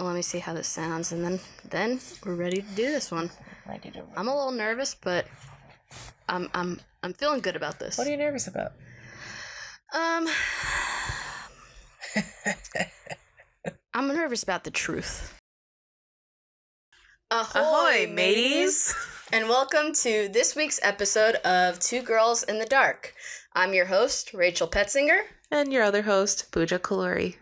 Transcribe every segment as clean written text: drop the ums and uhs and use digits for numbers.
let me see how this sounds, and then we're ready to do this one. I'm a little nervous, but I'm feeling good about this. What are you nervous about? I'm nervous about the truth. Ahoy, mateys! And welcome to this week's episode of Two Girls in the Dark. I'm your host, Rachel Petzinger. And your other host, Pooja Kaluri.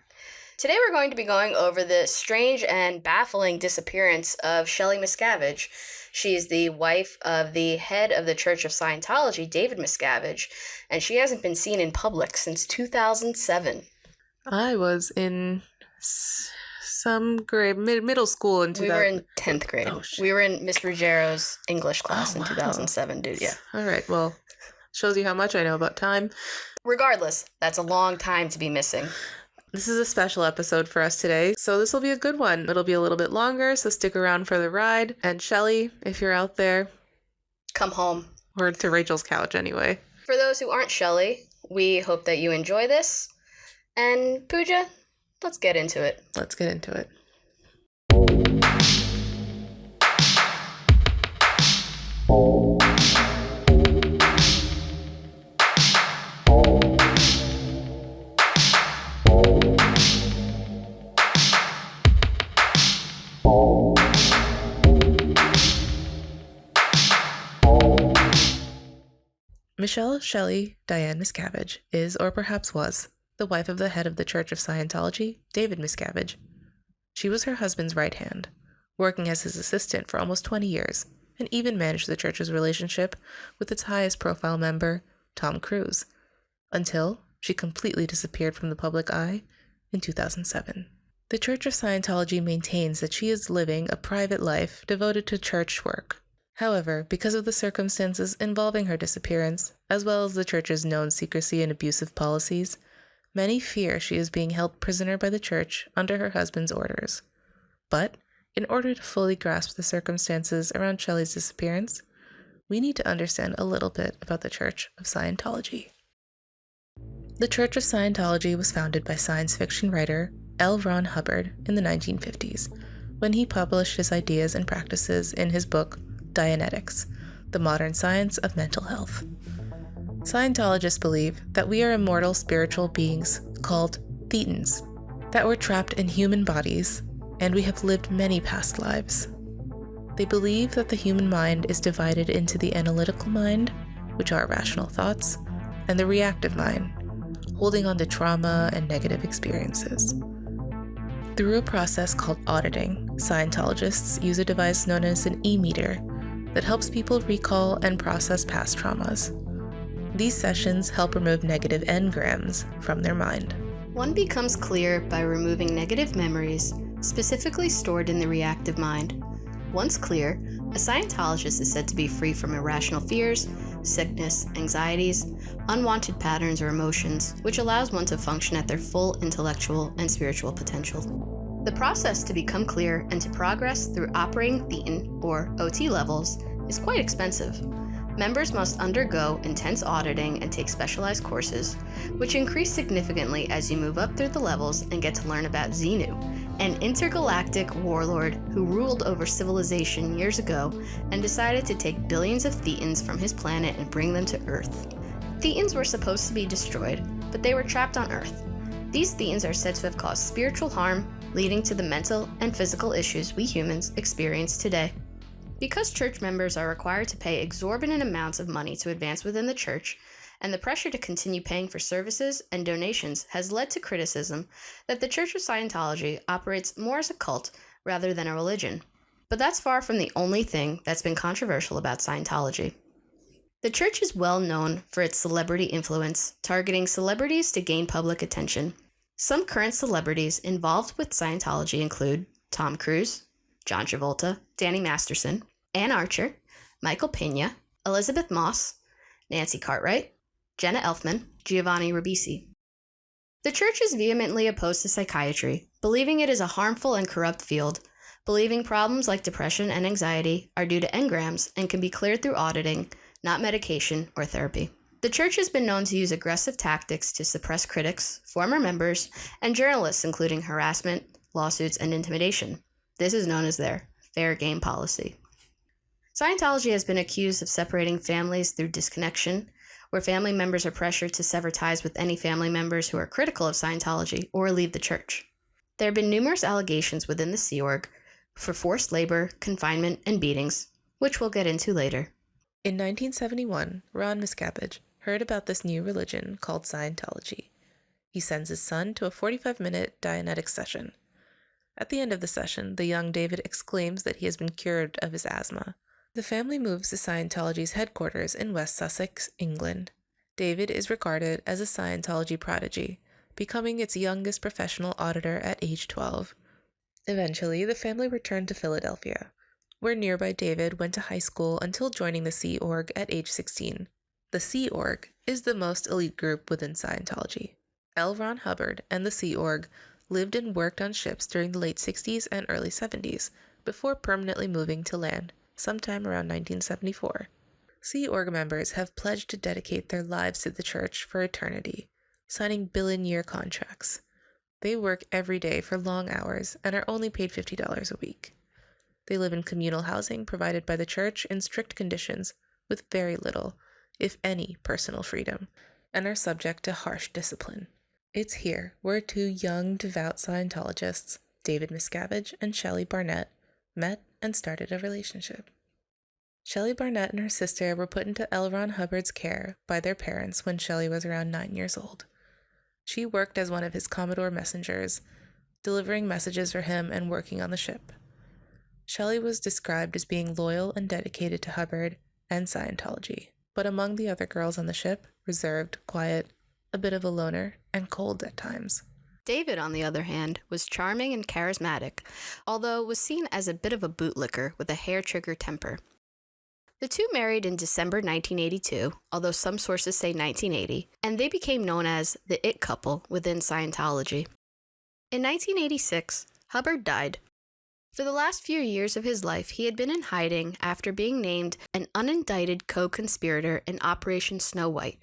Today we're going to be going over the strange and baffling disappearance of Shelly Miscavige. She is the wife of the head of the Church of Scientology, David Miscavige, and she hasn't been seen in public since 2007. I was in some grade, middle school in 2000. We were in 10th grade. Oh, shit. We were in Miss Ruggiero's English class in 2007, dude, yeah. All right, well, shows you how much I know about time. Regardless, that's a long time to be missing. This is a special episode for us today, so this will be a good one. It'll be a little bit longer, so stick around for the ride. And Shelly, if you're out there, come home. Or to Rachel's couch anyway. For those who aren't Shelly, we hope that you enjoy this. And Pooja, let's get into it. Let's get into it. Michelle Shelly Diane Miscavige is, or perhaps was, the wife of the head of the Church of Scientology, David Miscavige. She was her husband's right hand, working as his assistant for almost 20 years, and even managed the church's relationship with its highest profile member, Tom Cruise, until she completely disappeared from the public eye in 2007. The Church of Scientology maintains that she is living a private life devoted to church work. However, because of the circumstances involving her disappearance, as well as the church's known secrecy and abusive policies, many fear she is being held prisoner by the church under her husband's orders. But, in order to fully grasp the circumstances around Shelly's disappearance, we need to understand a little bit about the Church of Scientology. The Church of Scientology was founded by science fiction writer L. Ron Hubbard in the 1950s, when he published his ideas and practices in his book, Dianetics, the Modern Science of Mental Health. Scientologists believe that we are immortal spiritual beings called thetans, that we're trapped in human bodies, and we have lived many past lives. They believe that the human mind is divided into the analytical mind, which are rational thoughts, and the reactive mind, holding on to trauma and negative experiences. Through a process called auditing, Scientologists use a device known as an e-meter that helps people recall and process past traumas. These sessions help remove negative engrams from their mind. One becomes clear by removing negative memories, specifically stored in the reactive mind. Once clear, a Scientologist is said to be free from irrational fears, sickness, anxieties, unwanted patterns or emotions, which allows one to function at their full intellectual and spiritual potential. The process to become clear and to progress through operating thetan, or OT levels, is quite expensive. Members must undergo intense auditing and take specialized courses, which increase significantly as you move up through the levels and get to learn about Xenu, an intergalactic warlord who ruled over civilization years ago and decided to take billions of thetans from his planet and bring them to Earth. Thetans were supposed to be destroyed, but they were trapped on Earth. These thetans are said to have caused spiritual harm, leading to the mental and physical issues we humans experience today. Because church members are required to pay exorbitant amounts of money to advance within the church, and the pressure to continue paying for services and donations has led to criticism that the Church of Scientology operates more as a cult rather than a religion. But that's far from the only thing that's been controversial about Scientology. The church is well known for its celebrity influence, targeting celebrities to gain public attention. Some current celebrities involved with Scientology include Tom Cruise, John Travolta, Danny Masterson, Ann Archer, Michael Pena, Elizabeth Moss, Nancy Cartwright, Jenna Elfman, Giovanni Ribisi. The church is vehemently opposed to psychiatry, believing it is a harmful and corrupt field, believing problems like depression and anxiety are due to engrams and can be cleared through auditing, not medication or therapy. The church has been known to use aggressive tactics to suppress critics, former members, and journalists, including harassment, lawsuits, and intimidation. This is known as their fair game policy. Scientology has been accused of separating families through disconnection, where family members are pressured to sever ties with any family members who are critical of Scientology or leave the church. There have been numerous allegations within the Sea Org for forced labor, confinement, and beatings, which we'll get into later. In 1971, Ron Miscavige heard about this new religion called Scientology. He sends his son to a 45-minute Dianetics session. At the end of the session, the young David exclaims that he has been cured of his asthma. The family moves to Scientology's headquarters in West Sussex, England. David is regarded as a Scientology prodigy, becoming its youngest professional auditor at age 12. Eventually, the family returned to Philadelphia, where nearby David went to high school until joining the Sea Org at age 16. The Sea Org is the most elite group within Scientology. L. Ron Hubbard and the Sea Org lived and worked on ships during the late 60s and early 70s, before permanently moving to land sometime around 1974. Sea Org members have pledged to dedicate their lives to the church for eternity, signing billion-year contracts. They work every day for long hours and are only paid $50 a week. They live in communal housing provided by the church in strict conditions with very little, if any, personal freedom, and are subject to harsh discipline. It's here where two young, devout Scientologists, David Miscavige and Shelly Barnett, met and started a relationship. Shelly Barnett and her sister were put into L. Ron Hubbard's care by their parents when Shelly was around 9 years old. She worked as one of his Commodore messengers, delivering messages for him and working on the ship. Shelly was described as being loyal and dedicated to Hubbard and Scientology, but among the other girls on the ship, reserved, quiet, a bit of a loner, and cold at times. David, on the other hand, was charming and charismatic, although was seen as a bit of a bootlicker with a hair-trigger temper. The two married in December 1982, although some sources say 1980, and they became known as the It Couple within Scientology. In 1986, Hubbard died. For the last few years of his life, he had been in hiding after being named an unindicted co-conspirator in Operation Snow White,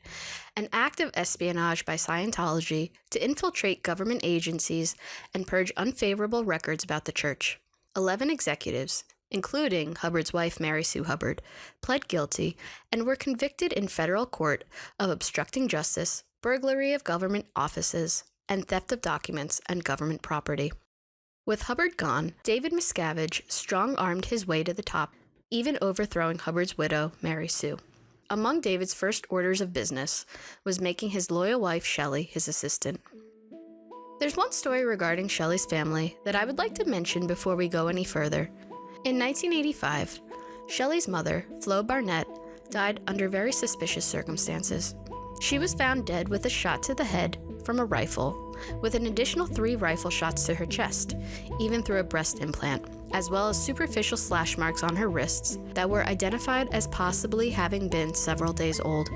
an act of espionage by Scientology to infiltrate government agencies and purge unfavorable records about the church. 11 executives, including Hubbard's wife Mary Sue Hubbard, pled guilty and were convicted in federal court of obstructing justice, burglary of government offices, and theft of documents and government property. With Hubbard gone, David Miscavige strong-armed his way to the top, even overthrowing Hubbard's widow, Mary Sue. Among David's first orders of business was making his loyal wife, Shelly, his assistant. There's one story regarding Shelly's family that I would like to mention before we go any further. In 1985, Shelly's mother, Flo Barnett, died under very suspicious circumstances. She was found dead with a shot to the head from a rifle, with an additional 3 rifle shots to her chest, even through a breast implant, as well as superficial slash marks on her wrists that were identified as possibly having been several days old.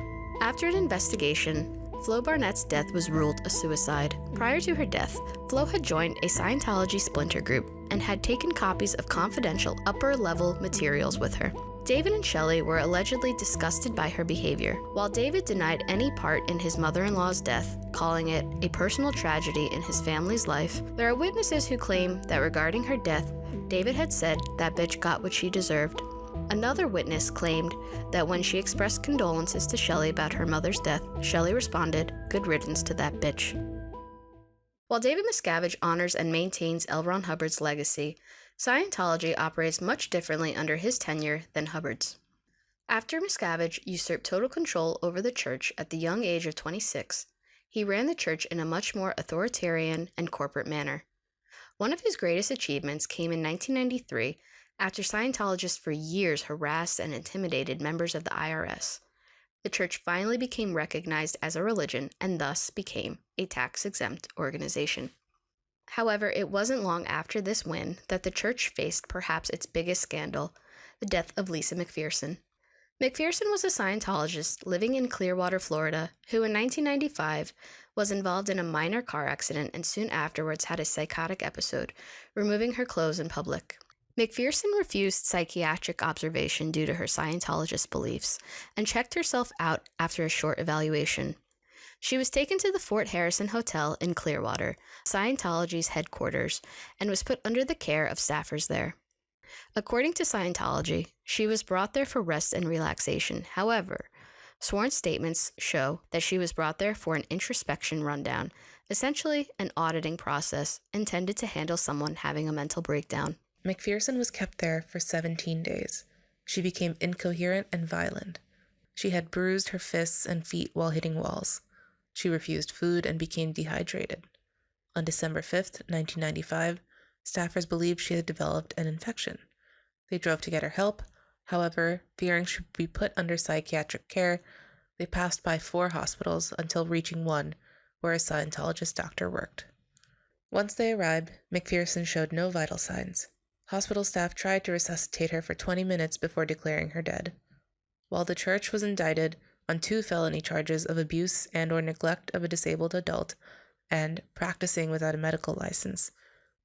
After an investigation, Flo Barnett's death was ruled a suicide. Prior to her death, Flo had joined a Scientology splinter group and had taken copies of confidential upper-level materials with her. David and Shelly were allegedly disgusted by her behavior. While David denied any part in his mother-in-law's death, calling it a personal tragedy in his family's life, there are witnesses who claim that regarding her death, David had said that bitch got what she deserved. Another witness claimed that when she expressed condolences to Shelly about her mother's death, Shelly responded, "Good riddance to that bitch." While David Miscavige honors and maintains L. Ron Hubbard's legacy, Scientology operates much differently under his tenure than Hubbard's. After Miscavige usurped total control over the church at the young age of 26, he ran the church in a much more authoritarian and corporate manner. One of his greatest achievements came in 1993 after Scientologists for years harassed and intimidated members of the IRS. The church finally became recognized as a religion and thus became a tax-exempt organization. However, it wasn't long after this win that the church faced perhaps its biggest scandal, the death of Lisa McPherson. McPherson was a Scientologist living in Clearwater, Florida, who in 1995 was involved in a minor car accident and soon afterwards had a psychotic episode, removing her clothes in public. McPherson refused psychiatric observation due to her Scientologist beliefs and checked herself out after a short evaluation. She was taken to the Fort Harrison Hotel in Clearwater, Scientology's headquarters, and was put under the care of staffers there. According to Scientology, she was brought there for rest and relaxation. However, sworn statements show that she was brought there for an introspection rundown, essentially an auditing process intended to handle someone having a mental breakdown. McPherson was kept there for 17 days. She became incoherent and violent. She had bruised her fists and feet while hitting walls. She refused food and became dehydrated. On December 5th, 1995, staffers believed she had developed an infection. They drove to get her help. However, fearing she would be put under psychiatric care, they passed by 4 hospitals until reaching one where a Scientologist doctor worked. Once they arrived, McPherson showed no vital signs. Hospital staff tried to resuscitate her for 20 minutes before declaring her dead. While the church was indicted on 2 felony charges of abuse and/or neglect of a disabled adult and practicing without a medical license,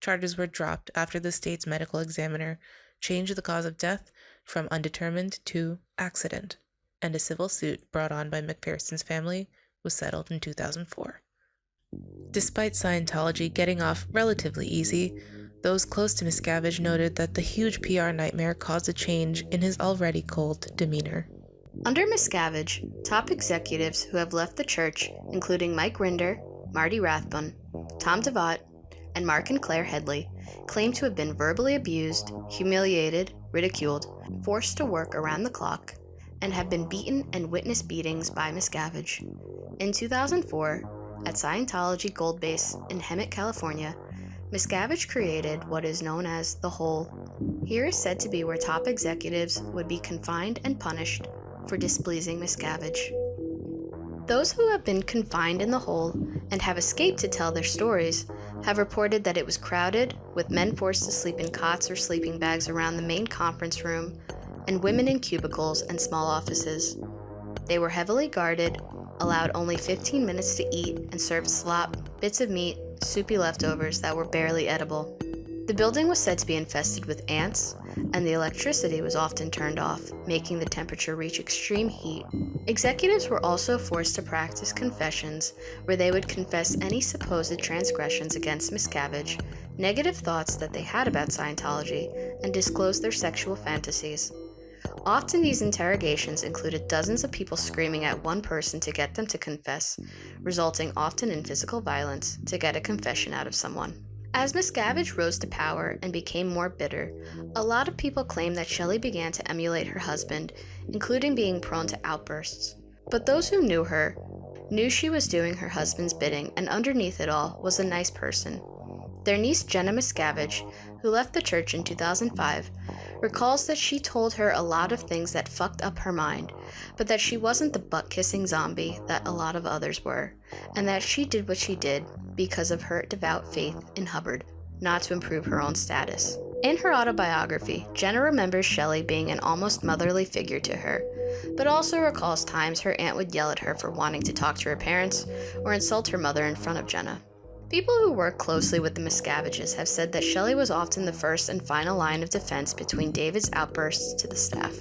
charges were dropped after the state's medical examiner changed the cause of death from undetermined to accident, and a civil suit brought on by McPherson's family was settled in 2004. Despite Scientology getting off relatively easy, those close to Miscavige noted that the huge PR nightmare caused a change in his already cold demeanor. Under Miscavige, top executives who have left the church, including Mike Rinder, Marty Rathbun, Tom DeVotte, and Mark and Claire Headley, claim to have been verbally abused, humiliated, ridiculed, forced to work around the clock, and have been beaten and witnessed beatings by Miscavige. In 2004, at Scientology Gold Base in Hemet, California, Miscavige created what is known as the Hole. Here is said to be where top executives would be confined and punished for displeasing Miscavige. Those who have been confined in the Hole and have escaped to tell their stories have reported that it was crowded, with men forced to sleep in cots or sleeping bags around the main conference room, and women in cubicles and small offices. They were heavily guarded, allowed only 15 minutes to eat, and served slop, bits of meat, soupy leftovers that were barely edible. The building was said to be infested with ants, and the electricity was often turned off, making the temperature reach extreme heat. Executives were also forced to practice confessions, where they would confess any supposed transgressions against Miscavige, negative thoughts that they had about Scientology, and disclose their sexual fantasies. Often these interrogations included dozens of people screaming at one person to get them to confess, resulting often in physical violence to get a confession out of someone. As Miscavige rose to power and became more bitter, a lot of people claim that Shelly began to emulate her husband, including being prone to outbursts. But those who knew her knew she was doing her husband's bidding, and underneath it all was a nice person. Their niece Jenna Miscavige, who left the church in 2005, recalls that she told her a lot of things that fucked up her mind, but that she wasn't the butt-kissing zombie that a lot of others were, and that she did what she did because of her devout faith in Hubbard, not to improve her own status. In her autobiography, Jenna remembers Shelly being an almost motherly figure to her, but also recalls times her aunt would yell at her for wanting to talk to her parents or insult her mother in front of Jenna. People who work closely with the Miscaviges have said that Shelly was often the first and final line of defense between David's outbursts to the staff.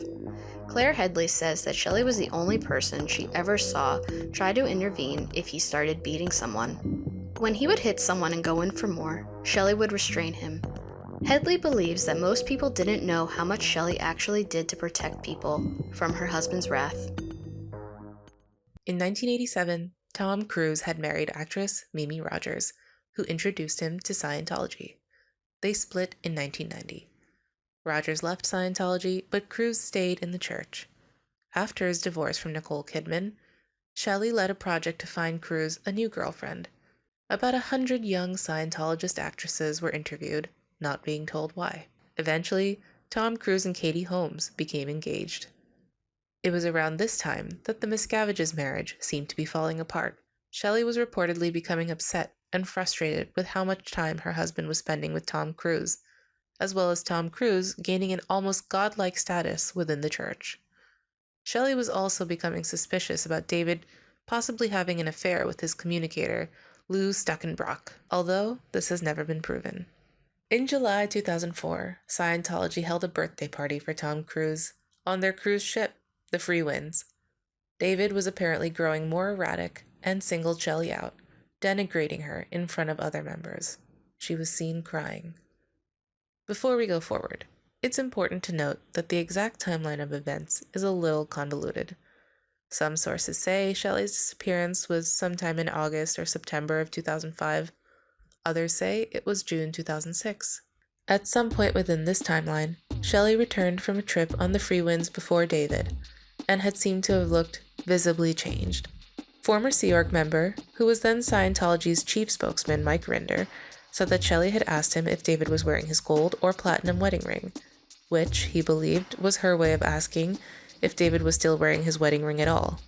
Claire Headley says that Shelly was the only person she ever saw try to intervene if he started beating someone. When he would hit someone and go in for more, Shelly would restrain him. Headley believes that most people didn't know how much Shelly actually did to protect people from her husband's wrath. In 1987, Tom Cruise had married actress Mimi Rogers, who introduced him to Scientology. They split in 1990. Rogers left Scientology, but Cruise stayed in the church. After his divorce from Nicole Kidman, Shelly led a project to find Cruise a new girlfriend. About 100 young Scientologist actresses were interviewed, not being told why. Eventually, Tom Cruise and Katie Holmes became engaged. It was around this time that the Miscaviges' marriage seemed to be falling apart. Shelly was reportedly becoming upset and frustrated with how much time her husband was spending with Tom Cruise, as well as Tom Cruise gaining an almost godlike status within the church. Shelly was also becoming suspicious about David possibly having an affair with his communicator, Lou Stuckenbrock, although this has never been proven. In July 2004, Scientology held a birthday party for Tom Cruise on their cruise ship, the Free Winds. David was apparently growing more erratic and singled Shelly out, denigrating her in front of other members. She was seen crying. Before we go forward, it's important to note that the exact timeline of events is a little convoluted. Some sources say Shelly's disappearance was sometime in August or September of 2005. Others say it was June 2006. At some point within this timeline, Shelly returned from a trip on the Freewinds before David, and had seemed to have looked visibly changed. Former Sea Org member, who was then Scientology's chief spokesman Mike Rinder, said that Shelly had asked him if David was wearing his gold or platinum wedding ring, which, he believed, was her way of asking if David was still wearing his wedding ring at all.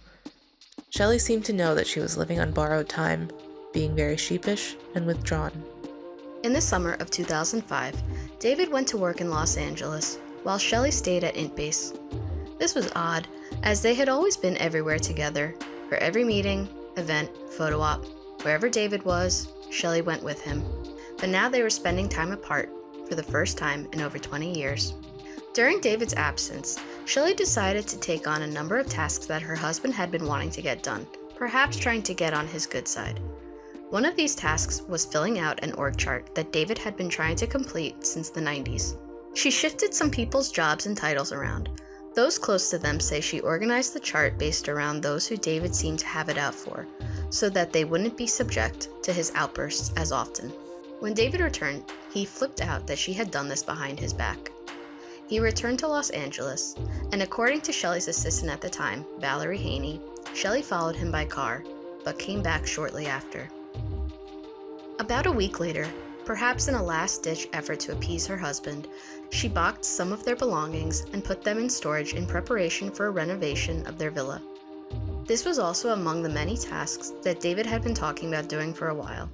Shelly seemed to know that she was living on borrowed time, being very sheepish and withdrawn. In the summer of 2005, David went to work in Los Angeles, while Shelly stayed at Int Base. This was odd, as they had always been everywhere together, for every meeting, event, photo op. Wherever David was, Shelly went with him. But now they were spending time apart, for the first time in over 20 years. During David's absence, Shelly decided to take on a number of tasks that her husband had been wanting to get done, perhaps trying to get on his good side. One of these tasks was filling out an org chart that David had been trying to complete since the 90s. She shifted some people's jobs and titles around. Those close to them say she organized the chart based around those who David seemed to have it out for, so that they wouldn't be subject to his outbursts as often. When David returned, he flipped out that she had done this behind his back. He returned to Los Angeles, and according to Shelly's assistant at the time, Valerie Haney, Shelly followed him by car, but came back shortly after. About a week later, perhaps in a last-ditch effort to appease her husband, she boxed some of their belongings and put them in storage in preparation for a renovation of their villa. This was also among the many tasks that David had been talking about doing for a while.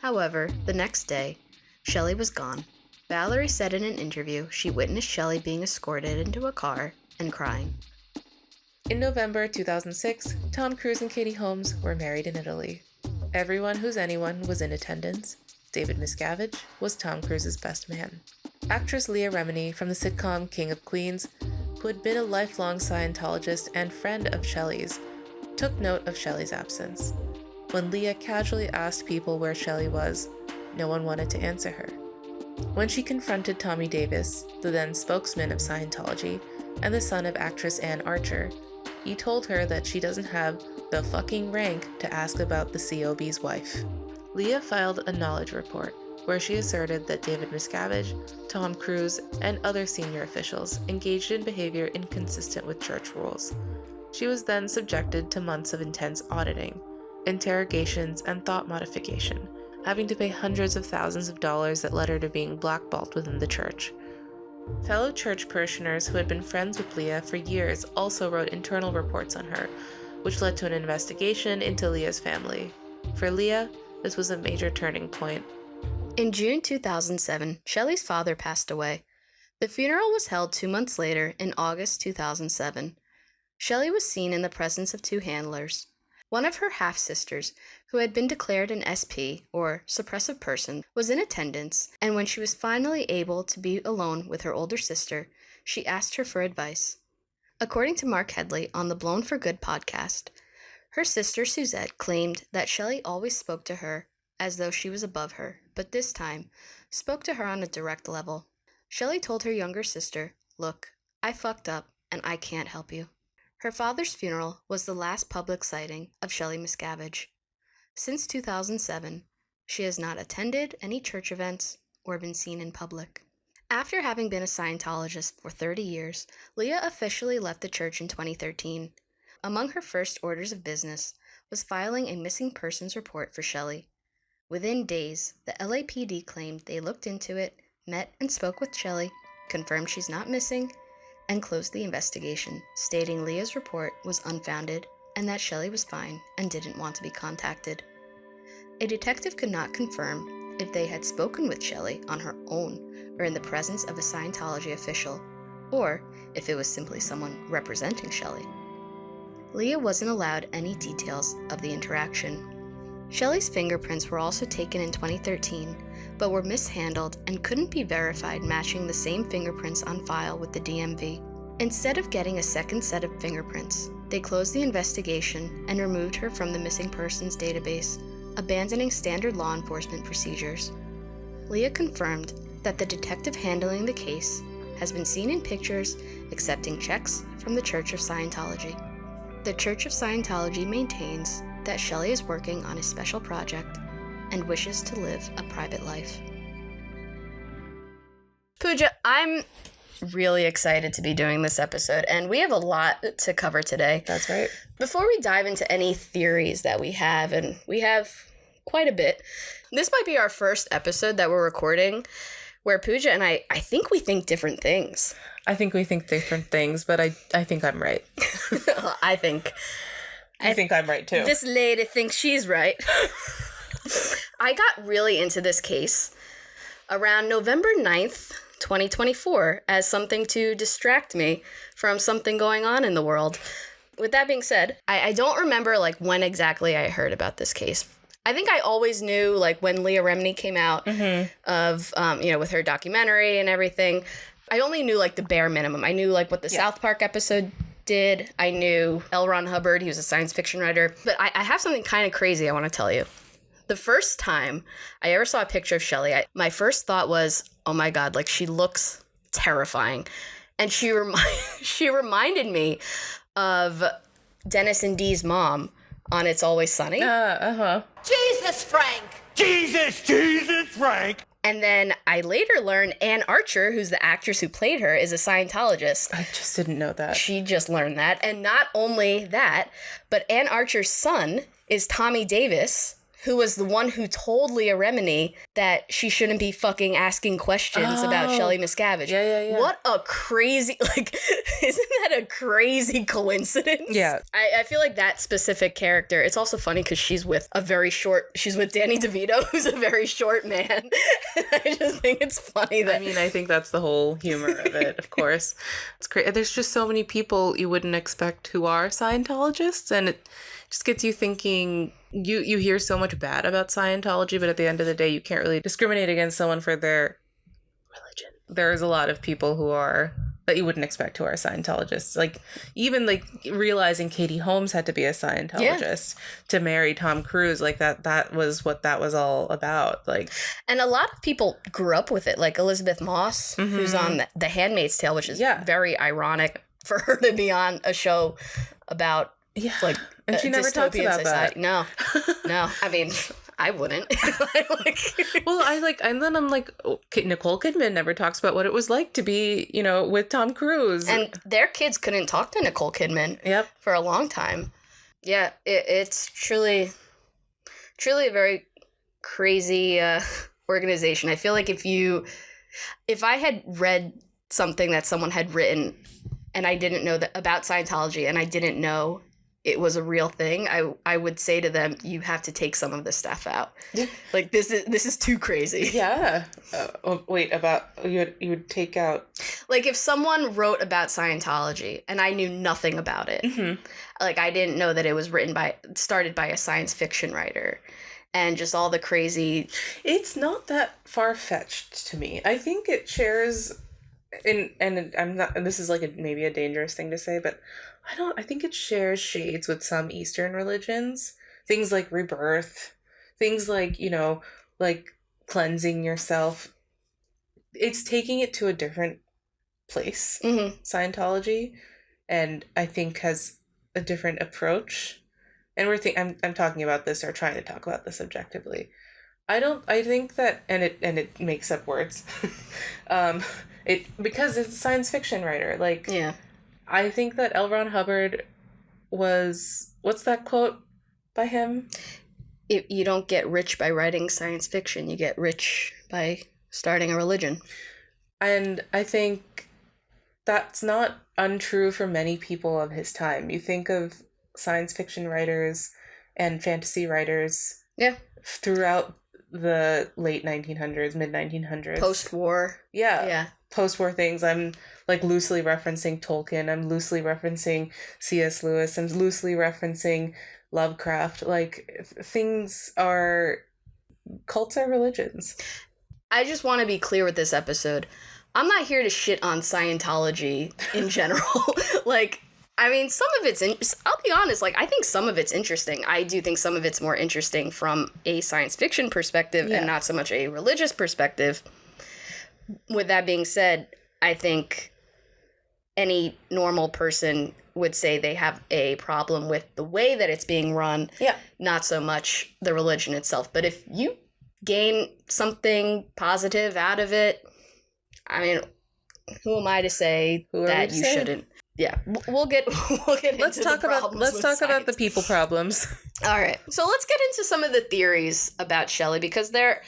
However, the next day, Shelly was gone. Valerie said in an interview she witnessed Shelly being escorted into a car and crying. In November 2006, Tom Cruise and Katie Holmes were married in Italy. Everyone who's anyone was in attendance. David Miscavige was Tom Cruise's best man. Actress Leah Remini from the sitcom King of Queens, who had been a lifelong Scientologist and friend of Shelly's, took note of Shelly's absence. When Leah casually asked people where Shelly was, no one wanted to answer her. When she confronted Tommy Davis, the then spokesman of Scientology and the son of actress Ann Archer, he told her that she doesn't have the fucking rank to ask about the COB's wife. Leah filed a knowledge report where she asserted that David Miscavige, Tom Cruise, and other senior officials engaged in behavior inconsistent with church rules. She was then subjected to months of intense auditing, interrogations, and thought modification, having to pay hundreds of thousands of dollars that led her to being blackballed within the church. Fellow church parishioners who had been friends with Leah for years also wrote internal reports on her, which led to an investigation into Leah's family. For Leah, this was a major turning point. In June 2007, Shelly's father passed away. The funeral was held 2 months later in August 2007. Shelly was seen in the presence of two handlers. One of her half-sisters, who had been declared an SP, or suppressive person, was in attendance, and when she was finally able to be alone with her older sister, she asked her for advice. According to Mark Headley on the Blown for Good podcast, her sister Suzette claimed that Shelly always spoke to her as though she was above her, but this time spoke to her on a direct level. Shelly told her younger sister, "Look, I fucked up and I can't help you." Her father's funeral was the last public sighting of Shelly Miscavige. Since 2007, she has not attended any church events or been seen in public. After having been a Scientologist for 30 years, Leah officially left the church in 2013. Among her first orders of business was filing a missing persons report for Shelly. Within days, the LAPD claimed they looked into it, met and spoke with Shelly, confirmed she's not missing, and closed the investigation, stating Leah's report was unfounded and that Shelly was fine and didn't want to be contacted. A detective could not confirm if they had spoken with Shelly on her own or in the presence of a Scientology official, or if it was simply someone representing Shelly. Leah wasn't allowed any details of the interaction. Shelly's fingerprints were also taken in 2013, but were mishandled and couldn't be verified matching the same fingerprints on file with the DMV. Instead of getting a second set of fingerprints, they closed the investigation and removed her from the missing persons database, abandoning standard law enforcement procedures. Leah confirmed that the detective handling the case has been seen in pictures accepting checks from the Church of Scientology. The Church of Scientology maintains that Shelly is working on a special project and wishes to live a private life. Pooja, I'm really excited to be doing this episode, and we have a lot to cover today. That's right. Before we dive into any theories that we have, and we have quite a bit, this might be our first episode that we're recording where Pooja and I think we think different things. I think we think different things, but I think I'm right. I think I'm right too. This lady thinks she's right. I got really into this case around November 9th, 2024, as something to distract me from something going on in the world. With that being said, I don't remember like when exactly I heard about this case. I think I always knew like when Leah Remini came out of, with her documentary and everything. I only knew like the bare minimum. I knew like what the South Park episode did. I knew L. Ron Hubbard. He was a science fiction writer. But I have something kind of crazy I want to tell you. The first time I ever saw a picture of Shelly, my first thought was, oh my God, like she looks terrifying. And she reminded me of Dennis and Dee's mom on It's Always Sunny. Jesus, Frank! Jesus, Frank! And then I later learned Ann Archer, who's the actress who played her, is a Scientologist. I just didn't know that. She just learned that. And not only that, but Ann Archer's son is Tommy Davis, who was the one who told Leah Remini that she shouldn't be fucking asking questions about Shelly Miscavige. Yeah. What a crazy, isn't that a crazy coincidence? Yeah. I feel like that specific character, it's also funny because she's with Danny DeVito, who's a very short man. I just think it's funny that. I mean, I think that's the whole humor of it, of course. It's great. There's just so many people you wouldn't expect who are Scientologists, and it just gets you thinking. You hear so much bad about Scientology, but at the end of the day, you can't really discriminate against someone for their religion. There's a lot of people that you wouldn't expect who are Scientologists. Like, even like realizing Katie Holmes had to be a Scientologist to marry Tom Cruise, like that was what that was all about. Like, and a lot of people grew up with it, like Elizabeth Moss, who's on The Handmaid's Tale, which is very ironic for her to be on a show about like. And she never talks about society. That. No. I mean, I wouldn't. And then I'm like, Nicole Kidman never talks about what it was like to be, with Tom Cruise. And their kids couldn't talk to Nicole Kidman for a long time. Yeah, it's truly a very crazy organization. I feel like if I had read something that someone had written and I didn't know that about Scientology and I didn't know it was a real thing, I would say to them, you have to take some of this stuff out. Like, this is too crazy. Yeah. You would take out. Like, if someone wrote about Scientology and I knew nothing about it, like, I didn't know that it was started by a science fiction writer, and just all the crazy. It's not that far-fetched to me. I think it shares, and I'm not, and this is like maybe a dangerous thing to say, but I think it shares shades with some Eastern religions. Things like rebirth, things like, like cleansing yourself. It's taking it to a different place, Scientology, and I think has a different approach. And I'm talking about this, or trying to talk about this objectively. I think that, and it makes up words. Because it's a science fiction writer. Like, I think that L. Ron Hubbard was, what's that quote by him? You don't get rich by writing science fiction. You get rich by starting a religion. And I think that's not untrue for many people of his time. You think of science fiction writers and fantasy writers throughout the late 1900s, mid 1900s. Post-war. Yeah. Post-war things. I'm like loosely referencing Tolkien. I'm loosely referencing C.S. Lewis. I'm loosely referencing Lovecraft. Like, cults are religions. I just want to be clear with this episode. I'm not here to shit on Scientology in general. Like, I mean, some of it's, I'll be honest, like, I think some of it's interesting. I do think some of it's more interesting from a science fiction perspective and not so much a religious perspective. With that being said, I think any normal person would say they have a problem with the way that it's being run, not so much the religion itself. But if you gain something positive out of it, I mean, who am I to say that you shouldn't? Yeah, we'll get let's into talk the problems let's with talk science. about the people problems. All right, so let's get into some of the theories about Shelly, because there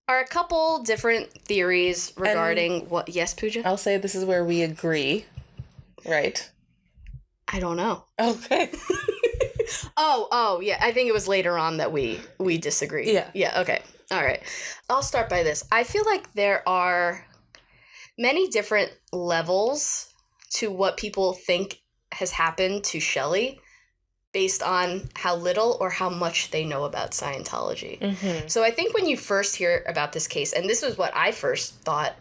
are a couple different theories regarding what. Yes, Pooja? I'll say this is where we agree, right? I don't know. Okay. Oh, yeah. I think it was later on that we disagreed. Yeah. Yeah, okay. All right. I'll start by this. I feel like there are many different levels to what people think has happened to Shelly based on how little or how much they know about Scientology. Mm-hmm. So I think when you first hear about this case, and this was what I first thought,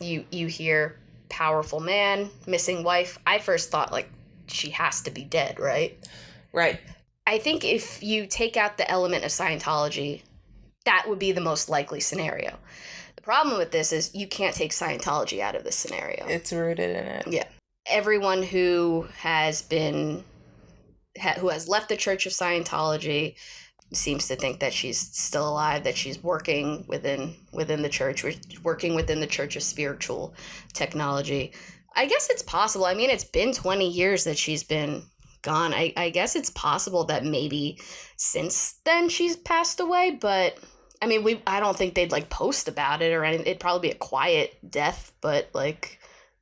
you hear powerful man, missing wife, I first thought, like, she has to be dead, right? Right. I think if you take out the element of Scientology, that would be the most likely scenario. The problem with this is you can't take Scientology out of this scenario. It's rooted in it. Yeah. Everyone who has left the Church of Scientology seems to think that she's still alive, that she's working within the church, working within the Church of Spiritual Technology. I guess it's possible. I mean, it's been 20 years that she's been gone. I guess it's possible that maybe since then she's passed away, but I mean, I don't think they'd like post about it or anything. It'd probably be a quiet death, but like,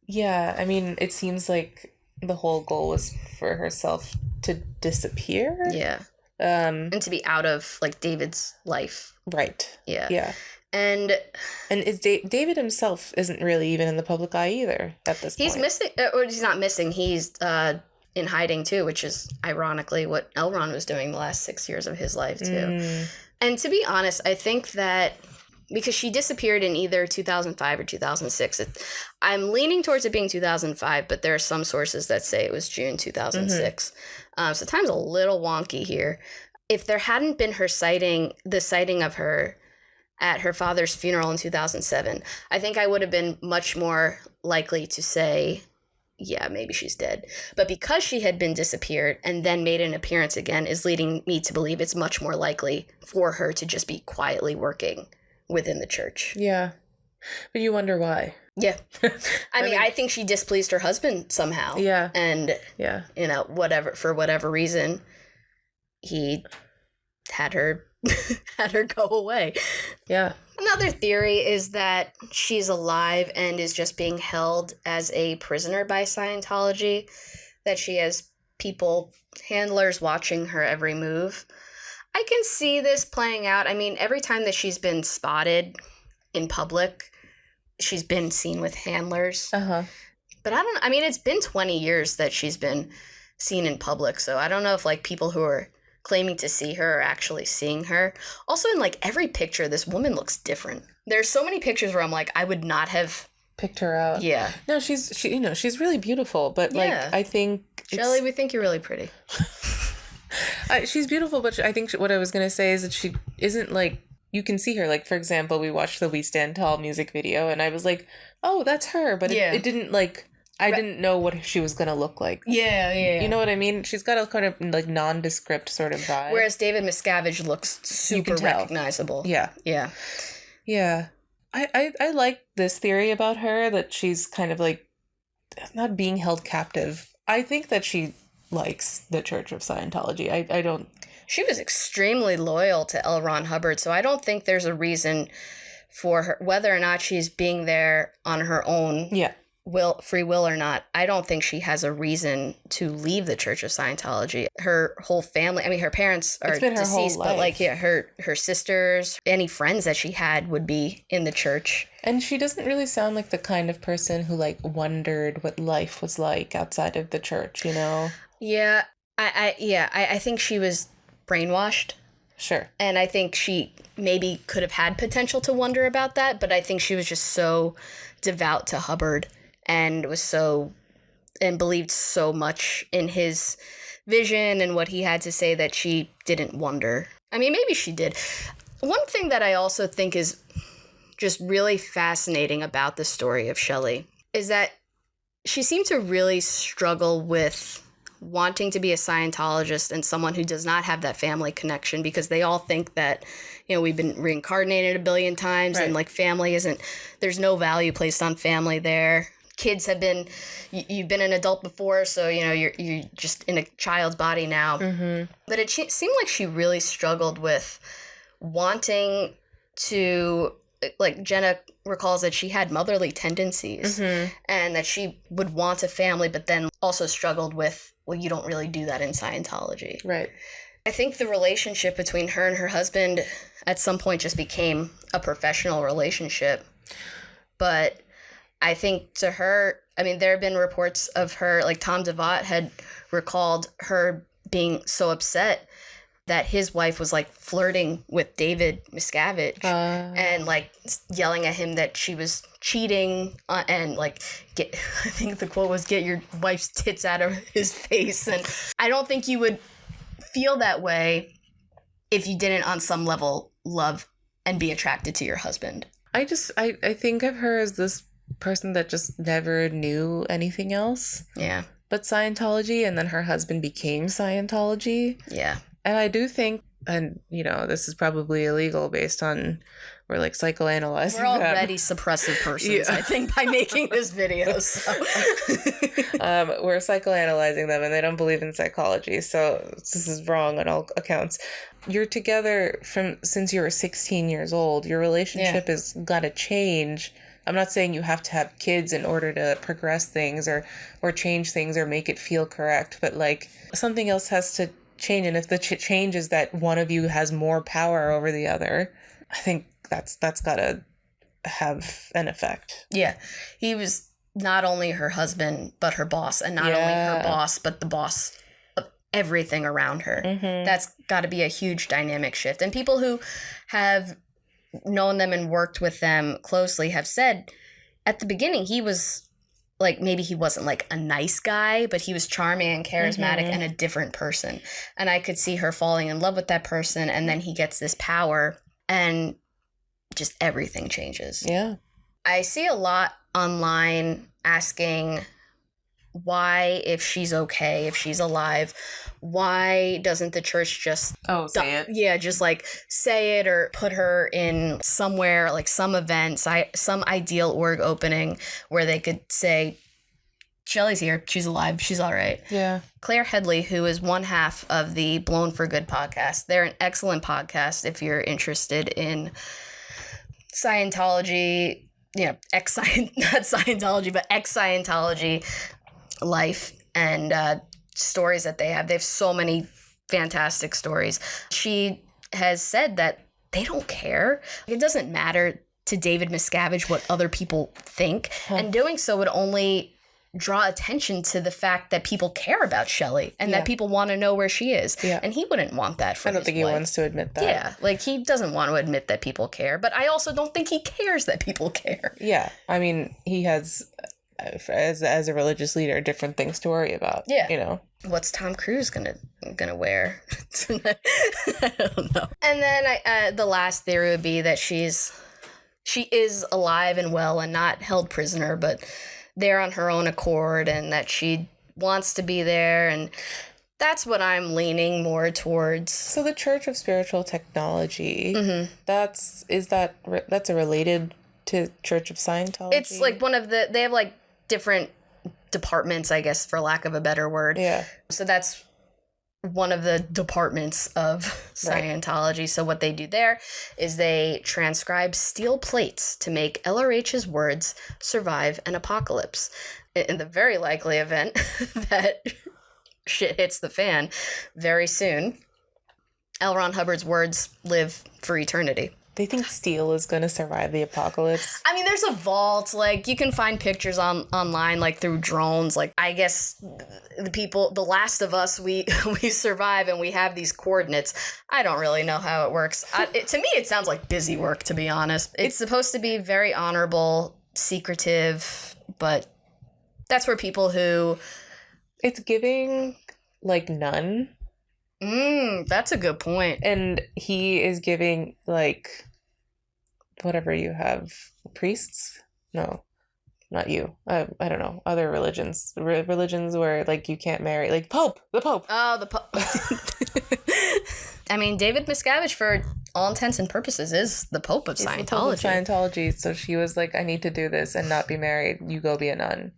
yeah, I mean, it seems like the whole goal was for herself to disappear. Yeah. And to be out of like David's life. Right. Yeah. Yeah. And is David himself isn't really even in the public eye either at this point. He's missing, or he's not missing. He's in hiding too, which is ironically what L. Ron was doing the last 6 years of his life too. And to be honest, I think that because she disappeared in either 2005 or 2006, I'm leaning towards it being 2005, but there are some sources that say it was June 2006. So time's a little wonky here. If there hadn't been the sighting of her at her father's funeral in 2007, I think I would have been much more likely to say, yeah, maybe she's dead. But because she had been disappeared and then made an appearance again is leading me to believe it's much more likely for her to just be quietly working within the church. Yeah. But you wonder why. Yeah. I mean, I think she displeased her husband somehow. Yeah. And, for whatever reason, he had her go away. Yeah. Another theory is that she's alive and is just being held as a prisoner by Scientology, that she has handlers watching her every move. I can see this playing out. I mean, every time that she's been spotted in public, she's been seen with handlers. Uh-huh. But it's been 20 years that she's been seen in public, so I don't know if like people who are claiming to see her are actually seeing her. Also, in like every picture, this woman looks different. There's so many pictures where I'm like, I would not have picked her out. Yeah. No, she's really beautiful, but like I think Shelly, we think you're really pretty. She's beautiful, but I think what I was gonna say is that she isn't like, you can see her. Like, for example, we watched the We Stand Tall music video, and I was like, oh, that's her, but it didn't like. I didn't know what she was gonna look like. Yeah. You know what I mean? She's got a kind of like nondescript sort of vibe. Whereas David Miscavige looks super recognizable. Yeah. I like this theory about her, that she's kind of like not being held captive. I think that she likes the Church of Scientology. I don't. She was extremely loyal to L. Ron Hubbard, so I don't think there's a reason for her, whether or not she's being there on her own. Yeah. Free will or not, I don't think she has a reason to leave the Church of Scientology. Her whole family, I mean, her parents are deceased, but like, yeah, her sisters, any friends that she had would be in the church. And she doesn't really sound like the kind of person who like wondered what life was like outside of the church, you know? Yeah, I think she was brainwashed. Sure. And I think she maybe could have had potential to wonder about that, but I think she was just so devout to Hubbard and was so and believed so much in his vision and what he had to say that she didn't wonder. I mean, maybe she did. One thing that I also think is just really fascinating about the story of Shelly is that she seemed to really struggle with wanting to be a Scientologist and someone who does not have that family connection, because they all think that, you know, we've been reincarnated a billion times, right, and like family isn't, there's no value placed on family there. Kids have been, you've been an adult before, so, you know, you're just in a child's body now. Mm-hmm. But it seemed like she really struggled with wanting to, like Jenna recalls that she had motherly tendencies, mm-hmm, and that she would want a family, but then also struggled with, well, you don't really do that in Scientology. Right. I think the relationship between her and her husband at some point just became a professional relationship. But I think to her, I mean, there have been reports of her, like Tom DeVot had recalled her being so upset that his wife was like flirting with David Miscavige and like yelling at him that she was cheating and like, I think the quote was, get your wife's tits out of his face. And I don't think you would feel that way if you didn't on some level love and be attracted to your husband. I think of her as this person that just never knew anything else. Yeah. But Scientology, and then her husband became Scientology. Yeah. And I do think, and you know, this is probably illegal based on, we're like psychoanalyzing. We're already suppressive persons, yeah, I think, by making this video. So. We're psychoanalyzing them, and they don't believe in psychology. So this is wrong on all accounts. You're together since you were 16 years old. Your relationship has got to change. I'm not saying you have to have kids in order to progress things or change things or make it feel correct, but like something else has to change. And if the change is that one of you has more power over the other, I think that's got to have an effect. Yeah. He was not only her husband, but her boss, and not only her boss, but the boss of everything around her. Mm-hmm. That's got to be a huge dynamic shift. And people who have known them and worked with them closely have said at the beginning he was like, maybe he wasn't like a nice guy, but he was charming and charismatic, mm-hmm, and a different person. And I could see her falling in love with that person, and then he gets this power and just everything changes. Yeah. I see a lot online asking why, if she's okay, if she's alive, why doesn't the church just say it? Yeah, just like say it or put her in somewhere, like some event, some ideal org opening where they could say, Shelly's here, she's alive, she's all right. Yeah. Claire Headley, who is one half of the Blown for Good podcast, they're an excellent podcast if you're interested in Scientology, you know, not Scientology, but ex-Scientology life and stories that they have. They have so many fantastic stories. She has said that they don't care. It doesn't matter to David Miscavige what other people think. And doing so would only draw attention to the fact that people care about Shelly and that people want to know where she is. Yeah. And he wouldn't want that for his wife. I don't think he wants to admit that. Yeah, like he doesn't want to admit that people care, but I also don't think he cares that people care. Yeah, I mean, he has, as a religious leader, different things to worry about. Yeah, you know, what's Tom Cruise gonna wear? I don't know. And then the last theory would be that she is alive and well and not held prisoner, but there on her own accord, and that she wants to be there, and that's what I'm leaning more towards. So the Church of Spiritual Technology, mm-hmm, that's a related to Church of Scientology? It's like they have like different departments, I guess, for lack of a better word. Yeah. So that's one of the departments of Scientology. Right. So what they do there is they transcribe steel plates to make LRH's words survive an apocalypse. In the very likely event that shit hits the fan very soon, L. Ron Hubbard's words live for eternity. They think steel is going to survive the apocalypse. I mean, there's a vault. Like, you can find pictures online, like, through drones. Like, I guess the Last of Us, we survive and we have these coordinates. I don't really know how it works. To me, it sounds like busy work, to be honest. It's supposed to be very honorable, secretive, but That's where people who... It's giving, like, nun. That's a good point. And he is giving, like, whatever you have. Priests? No, not you. I don't know. Other religions. Religions where, like, you can't marry. Like, Pope! The Pope! Oh, the Pope. I mean, David Miscavige, for all intents and purposes, is the Pope of Scientology. The Pope of Scientology. So she was like, I need to do this and not be married. You go be a nun.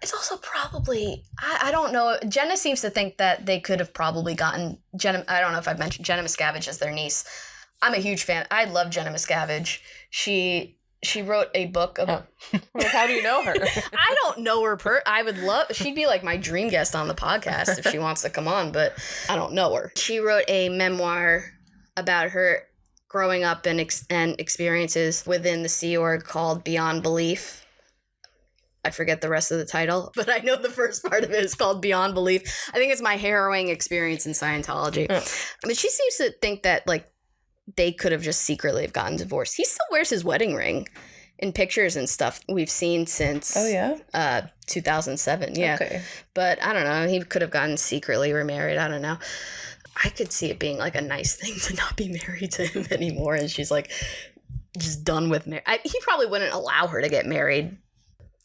It's also probably, I don't know. Jenna seems to think that they could have probably gotten Jenna. I don't know if I've mentioned Jenna Miscavige as their niece. I'm a huge fan. I love Jenna Miscavige. She wrote a book of... Like, how do you know her? I don't know her. I would love... She'd be like my dream guest on the podcast if she wants to come on, but I don't know her. She wrote a memoir about her growing up and experiences within the Sea Org called Beyond Belief. I forget the rest of the title, but I know the first part of it is called Beyond Belief. I think it's my harrowing experience in Scientology. But she seems to think that, like, they could have just secretly have gotten divorced. He still wears his wedding ring in pictures and stuff we've seen since 2007. Yeah. Okay. But I don't know. He could have gotten secretly remarried. I don't know. I could see it being like a nice thing to not be married to him anymore. And she's like just done with marriage. He probably wouldn't allow her to get married.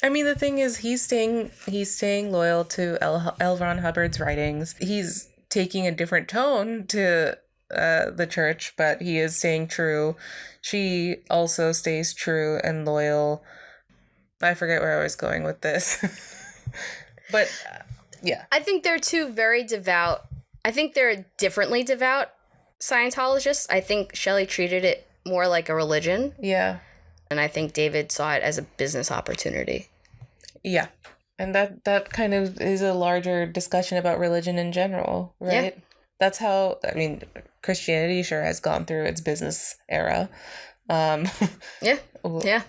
I mean, the thing is, he's staying loyal to L. Ron Hubbard's writings. He's taking a different tone to the church, but he is staying true. She also stays true and loyal. I forget where I was going with this. But yeah. I think they're two very devout. I think they're differently devout Scientologists. I think Shelly treated it more like a religion. Yeah. And I think David saw it as a business opportunity. Yeah. And that kind of is a larger discussion about religion in general, right? Yeah. That's how, I mean, Christianity sure has gone through its business era. Yeah.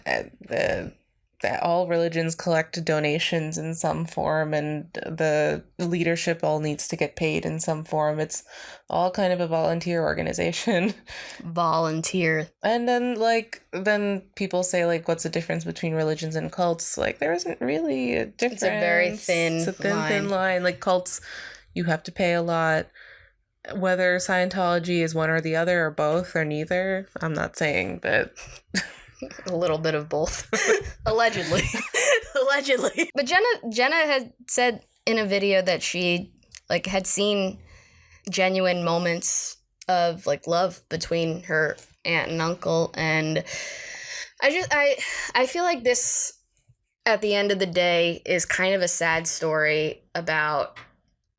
All religions collect donations in some form, and the leadership all needs to get paid in some form. It's all kind of a volunteer organization. Volunteer. And then people say, like, what's the difference between religions and cults? Like, there isn't really a difference. It's a very thin thin line. Like, cults, you have to pay a lot. Whether Scientology is one or the other or both or neither, I'm not saying, but... A little bit of both. Allegedly. But Jenna had said in a video that she, like, had seen genuine moments of, like, love between her aunt and uncle, and I feel like this, at the end of the day, is kind of a sad story about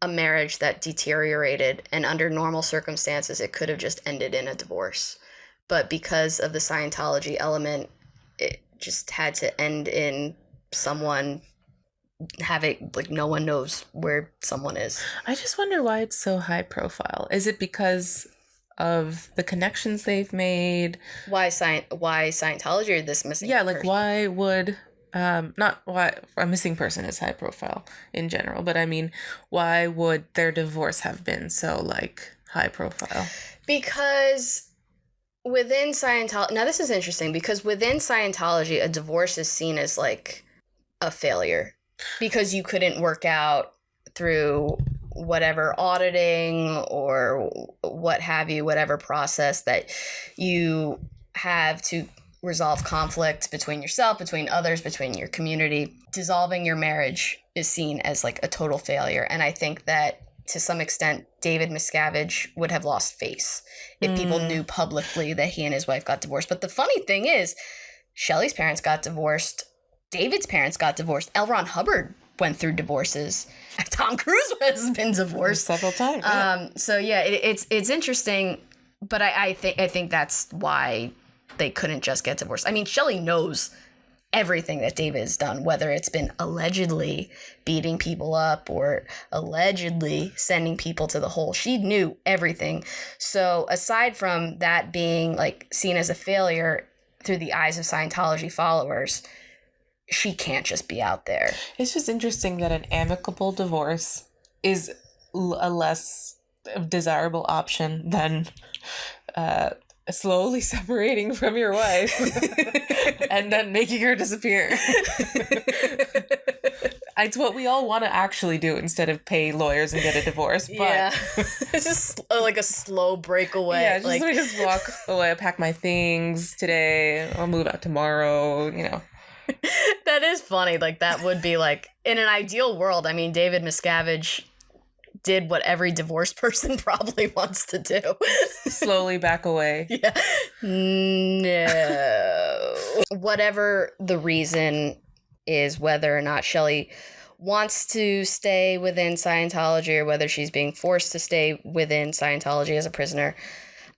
a marriage that deteriorated, and under normal circumstances it could have just ended in a divorce. But because of the Scientology element, it just had to end in someone having, like, no one knows where someone is. I just wonder why it's so high profile. Is it because of the connections they've made? Why Scientology, or this missing person? Like, why would... not why a missing person is high profile in general, but I mean, why would their divorce have been so, like, high profile? Because... within Scientology, now this is interesting, because within Scientology, a divorce is seen as, like, a failure because you couldn't work out through whatever auditing or what have you, whatever process that you have to resolve conflict between yourself, between others, between your community. Dissolving your marriage is seen as, like, a total failure. And I think that to some extent, David Miscavige would have lost face if people knew publicly that he and his wife got divorced. But the funny thing is, Shelly's parents got divorced. David's parents got divorced. L. Ron Hubbard went through divorces. Tom Cruise has been divorced several times. Yeah. So yeah, it's interesting, but I think that's why they couldn't just get divorced. I mean, Shelly knows everything that David has done, whether it's been allegedly beating people up or allegedly sending people to the hole. She knew everything. So aside from that being, like, seen as a failure through the eyes of Scientology followers, she can't just be out there. It's just interesting that an amicable divorce is a less desirable option than slowly separating from your wife and then making her disappear. It's what we all want to actually do instead of pay lawyers and get a divorce. But Yeah. It's just like a slow breakaway. Yeah, like, let me just walk away, pack my things today. I'll move out tomorrow, that is funny. Like, that would be like, in an ideal world, I mean, David Miscavige did what every divorced person probably wants to do. Slowly back away. Yeah. No. Whatever the reason is, whether or not Shelly wants to stay within Scientology or whether she's being forced to stay within Scientology as a prisoner,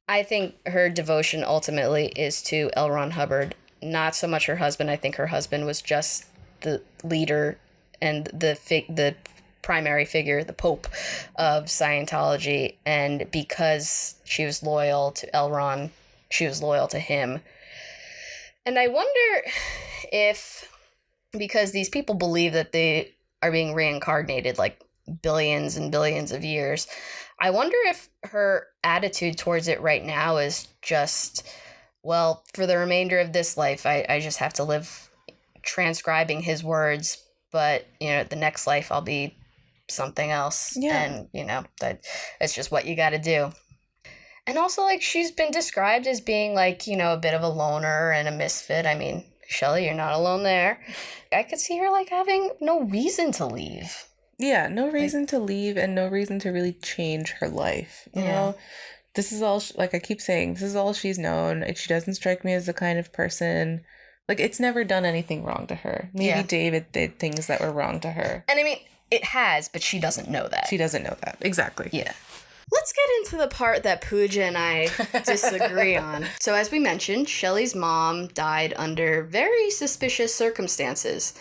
I think her devotion ultimately is to L. Ron Hubbard, not so much her husband. I think her husband was just the leader and the primary figure, the Pope of Scientology, and because she was loyal to L. Ron, she was loyal to him. And I wonder if, because these people believe that they are being reincarnated like billions and billions of years, I wonder if her attitude towards it right now is just, well, for the remainder of this life, I just have to live transcribing his words, but, the next life I'll be something else. Yeah. And, that's just what you got to do. And also, like, she's been described as being, like, a bit of a loner and a misfit. I mean, Shelly, you're not alone there. I could see her, like, having no reason to leave. Yeah, no reason to leave and no reason to really change her life. You know, this is all, like I keep saying, this is all she's known. She doesn't strike me as the kind of person, like, it's never done anything wrong to her. Maybe David did things that were wrong to her. And I mean, it has, but she doesn't know that. She doesn't know that. Exactly. Yeah. Let's get into the part that Pooja and I disagree on. So as we mentioned, Shelly's mom died under very suspicious circumstances.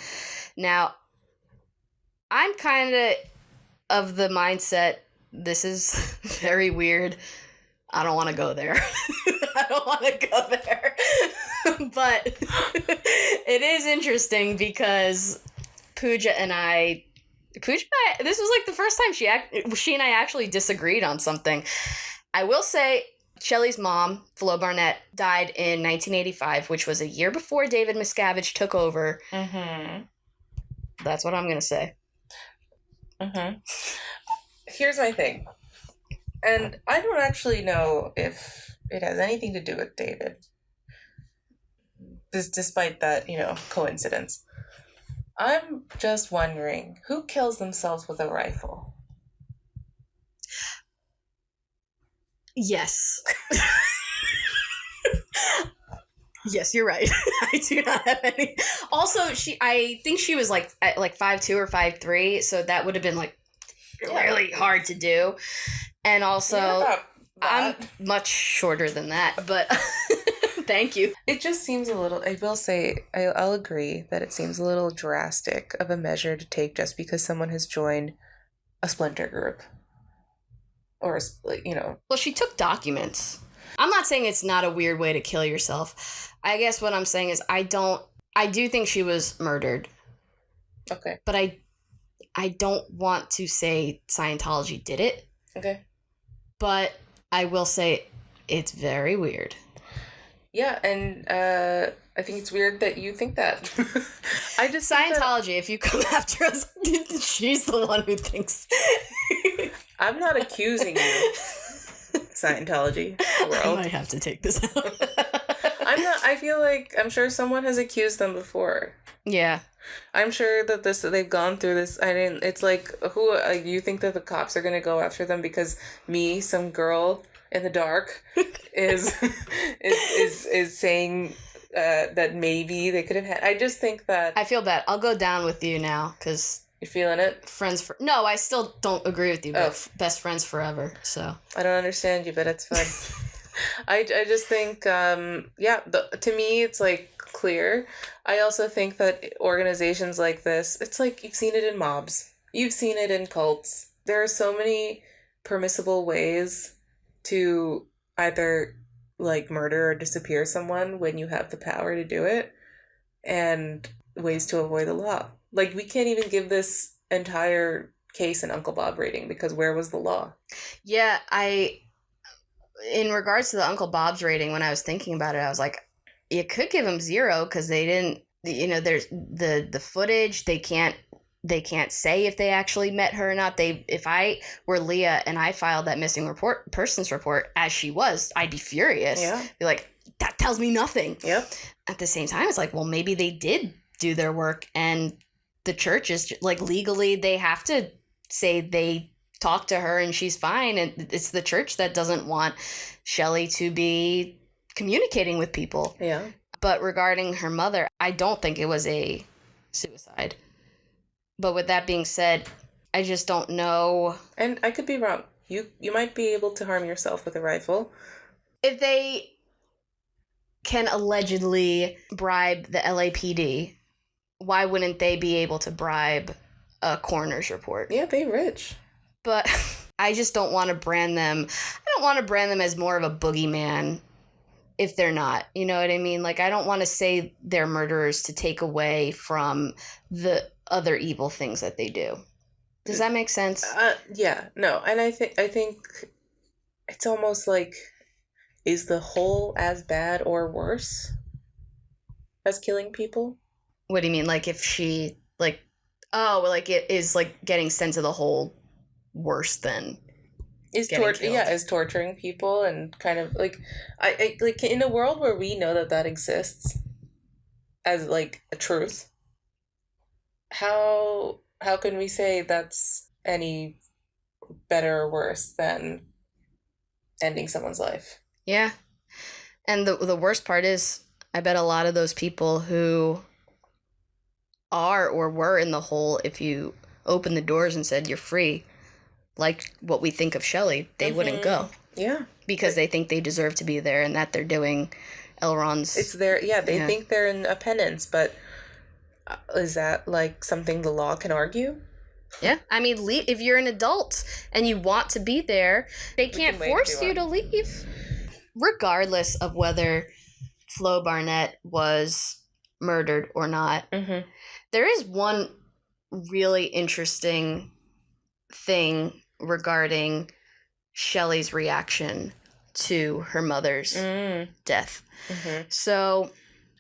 Now, I'm kind of the mindset, this is very weird. I don't want to go there. I don't want to go there. But it is interesting because Pooja and I, this was like the first time she and I actually disagreed on something. I will say Shelly's mom, Flo Barnett, died in 1985, which was a year before David Miscavige took over. Mm-hmm. That's what I'm going to say. Mm-hmm. Here's my thing. And I don't actually know if it has anything to do with David. Despite that, coincidence. I'm just wondering, who kills themselves with a rifle? Yes. Yes, you're right. I do not have any. Also, I think she was like at like 5'2" or 5'3", so that would have been like really hard to do. And also, I'm much shorter than that, but thank you. It just seems a little, I will say, I'll agree that it seems a little drastic of a measure to take just because someone has joined a splinter group. Or, Well, she took documents. I'm not saying it's not a weird way to kill yourself. I guess what I'm saying is I do think she was murdered. Okay. But I don't want to say Scientology did it. Okay. But I will say it's very weird. Yeah, and I think it's weird that you think that. I just Scientology, if you come after us, she's the one who thinks. I'm not accusing you, Scientology world. I might have to take this out. I feel like I'm sure someone has accused them before. Yeah. I'm sure that they've gone through this. It's like, who you think that the cops are gonna go after them because me, some girl in the dark, is saying that maybe they could have had. I just think that I feel bad. I'll go down with you now because you're feeling it. No, I still don't agree with you. But best friends forever. So I don't understand you, but it's fine. I just think to me it's like clear. I also think that organizations like this, it's like you've seen it in mobs, you've seen it in cults. There are so many permissible ways to either like murder or disappear someone when you have the power to do it, and ways to avoid the law. Like, we can't even give this entire case an Uncle Bob rating because where was the law? Yeah, in regards to the Uncle Bob's rating, when I was thinking about it, I was like, you could give them 0 because they didn't, there's the footage, they can't they can't say if they actually met her or not. If I were Leah and I filed that missing persons report as she was, I'd be furious. Yeah. Be like, that tells me nothing. Yep. At the same time, it's like, well, maybe they did do their work, and the church is like, legally they have to say they talked to her and she's fine, and it's the church that doesn't want Shelly to be communicating with people. Yeah. But regarding her mother, I don't think it was a suicide. But with that being said, I just don't know. And I could be wrong. You might be able to harm yourself with a rifle. If they can allegedly bribe the LAPD, why wouldn't they be able to bribe a coroner's report? Yeah, they rich. But I just don't want to brand them. I don't want to brand them as more of a boogeyman if they're not. You know what I mean? Like, I don't want to say they're murderers to take away from the other evil things that they do. Does that make sense? Yeah, no. And I think it's almost like, is the whole as bad or worse as killing people? What do you mean? Like, if she, like, oh, well, like, it is, like, getting sent to the hole worse than is torturing people, and kind of like, I like, in a world where we know that exists as like a truth, how can we say that's any better or worse than ending someone's life? Yeah. And the worst part is, I bet a lot of those people who are or were in the hole, if you open the doors and said you're free, like what we think of Shelly, they wouldn't go. Yeah. Because they think they deserve to be there and that they're doing Elrond's... It's their... Yeah, they think they're in a penance, but is that, like, something the law can argue? Yeah. I mean, if you're an adult and you want to be there, they can't force you to leave. Regardless of whether Flo Barnett was murdered or not, there is one really interesting thing regarding Shelly's reaction to her mother's death. So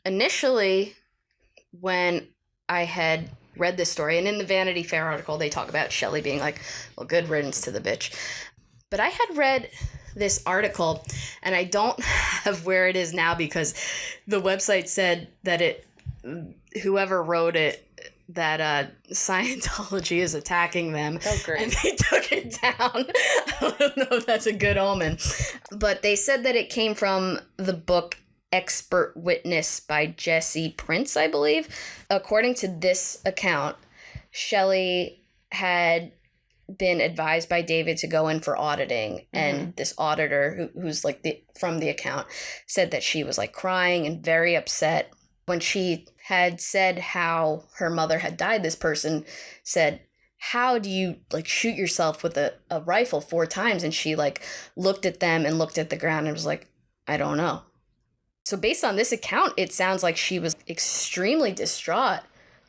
initially, when I had read this story, and in the Vanity Fair article, they talk about Shelly being like, well, good riddance to the bitch. But I had read this article, and I don't have where it is now because the website said that whoever wrote it, that Scientology is attacking them. Oh, great. And they took it down. I don't know if that's a good omen. But they said that it came from the book Expert Witness by Jesse Prince, I believe. According to this account, Shelly had been advised by David to go in for auditing, and this auditor who's like from the account said that she was like crying and very upset when she had said how her mother had died. This person said, how do you like shoot yourself with a rifle 4 times? And she like looked at them and looked at the ground and was like, I don't know. So based on this account, it sounds like she was extremely distraught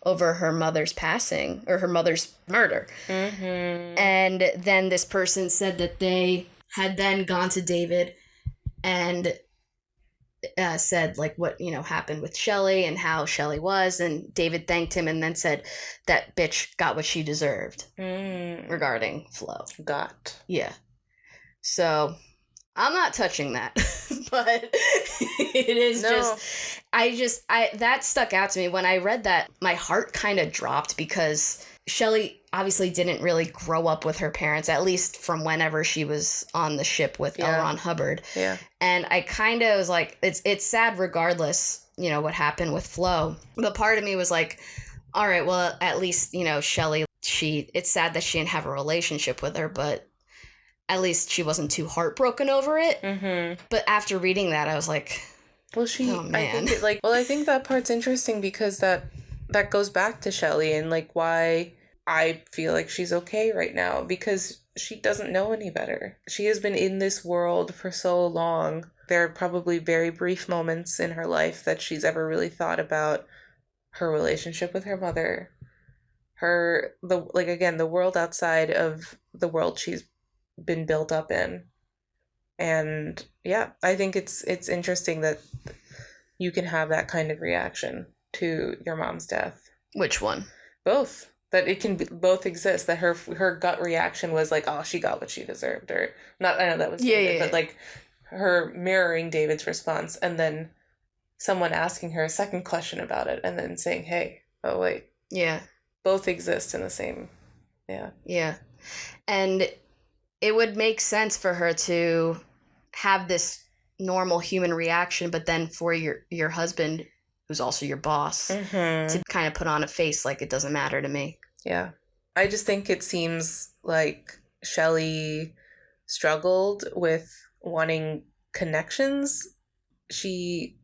over her mother's passing, or her mother's murder. And then this person said that they had then gone to David and said like what happened with Shelly and how Shelly was, and David thanked him and then said that bitch got what she deserved regarding Flo. Yeah. So I'm not touching that. But it is that stuck out to me. When I read that, my heart kind of dropped because Shelly obviously didn't really grow up with her parents, at least from whenever she was on the ship with L. Ron Hubbard. Yeah. And I kind of was like, it's sad regardless, what happened with Flo. But part of me was like, all right, well, at least, Shelly, it's sad that she didn't have a relationship with her, but at least she wasn't too heartbroken over it. But after reading that, I was like, well, oh, man. I think that part's interesting because that goes back to Shelly and like why I feel like she's okay right now, because she doesn't know any better. She has been in this world for so long. There are probably very brief moments in her life that she's ever really thought about her relationship with her mother. The world outside of the world she's been built up in. And yeah, I think it's interesting that you can have that kind of reaction to your mom's death. Which one? Both. That it can both exist, that her gut reaction was like, oh, she got what she deserved, or not. I know that was David, but like her mirroring David's response, and then someone asking her a second question about it, and then saying, hey, oh wait, both exist in the same. And it would make sense for her to have this normal human reaction, but then for your husband, who's also your boss, to kind of put on a face like it doesn't matter to me. Yeah. I just think it seems like Shelly struggled with wanting connections. She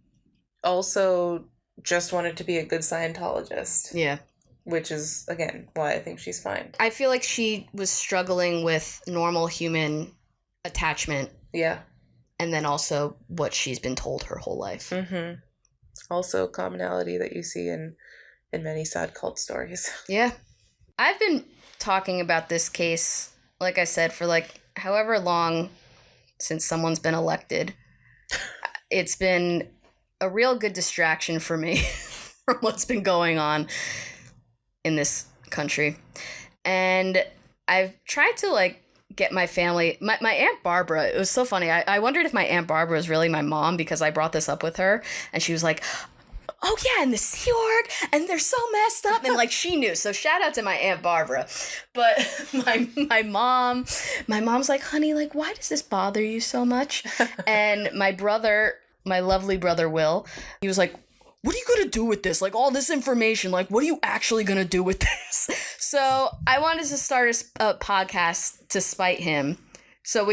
also just wanted to be a good Scientologist. Yeah. Which is, again, why I think she's fine. I feel like she was struggling with normal human attachment. Yeah. And then also what she's been told her whole life. Also commonality that you see in many sad cult stories. Yeah. I've been talking about this case, like I said, for like however long since someone's been elected. It's been a real good distraction for me from what's been going on in this country. And I've tried to like get my family, my Aunt Barbara, it was so funny. I wondered if my Aunt Barbara was really my mom because I brought this up with her and she was like, oh yeah, and the Sea Org, and they're so messed up, and like she knew. So shout out to my Aunt Barbara. But my mom's like, honey, like why does this bother you so much? And my lovely brother Will, he was like, what are you going to do with this? Like, all this information, like, what are you actually going to do with this? So I wanted to start a podcast to spite him. So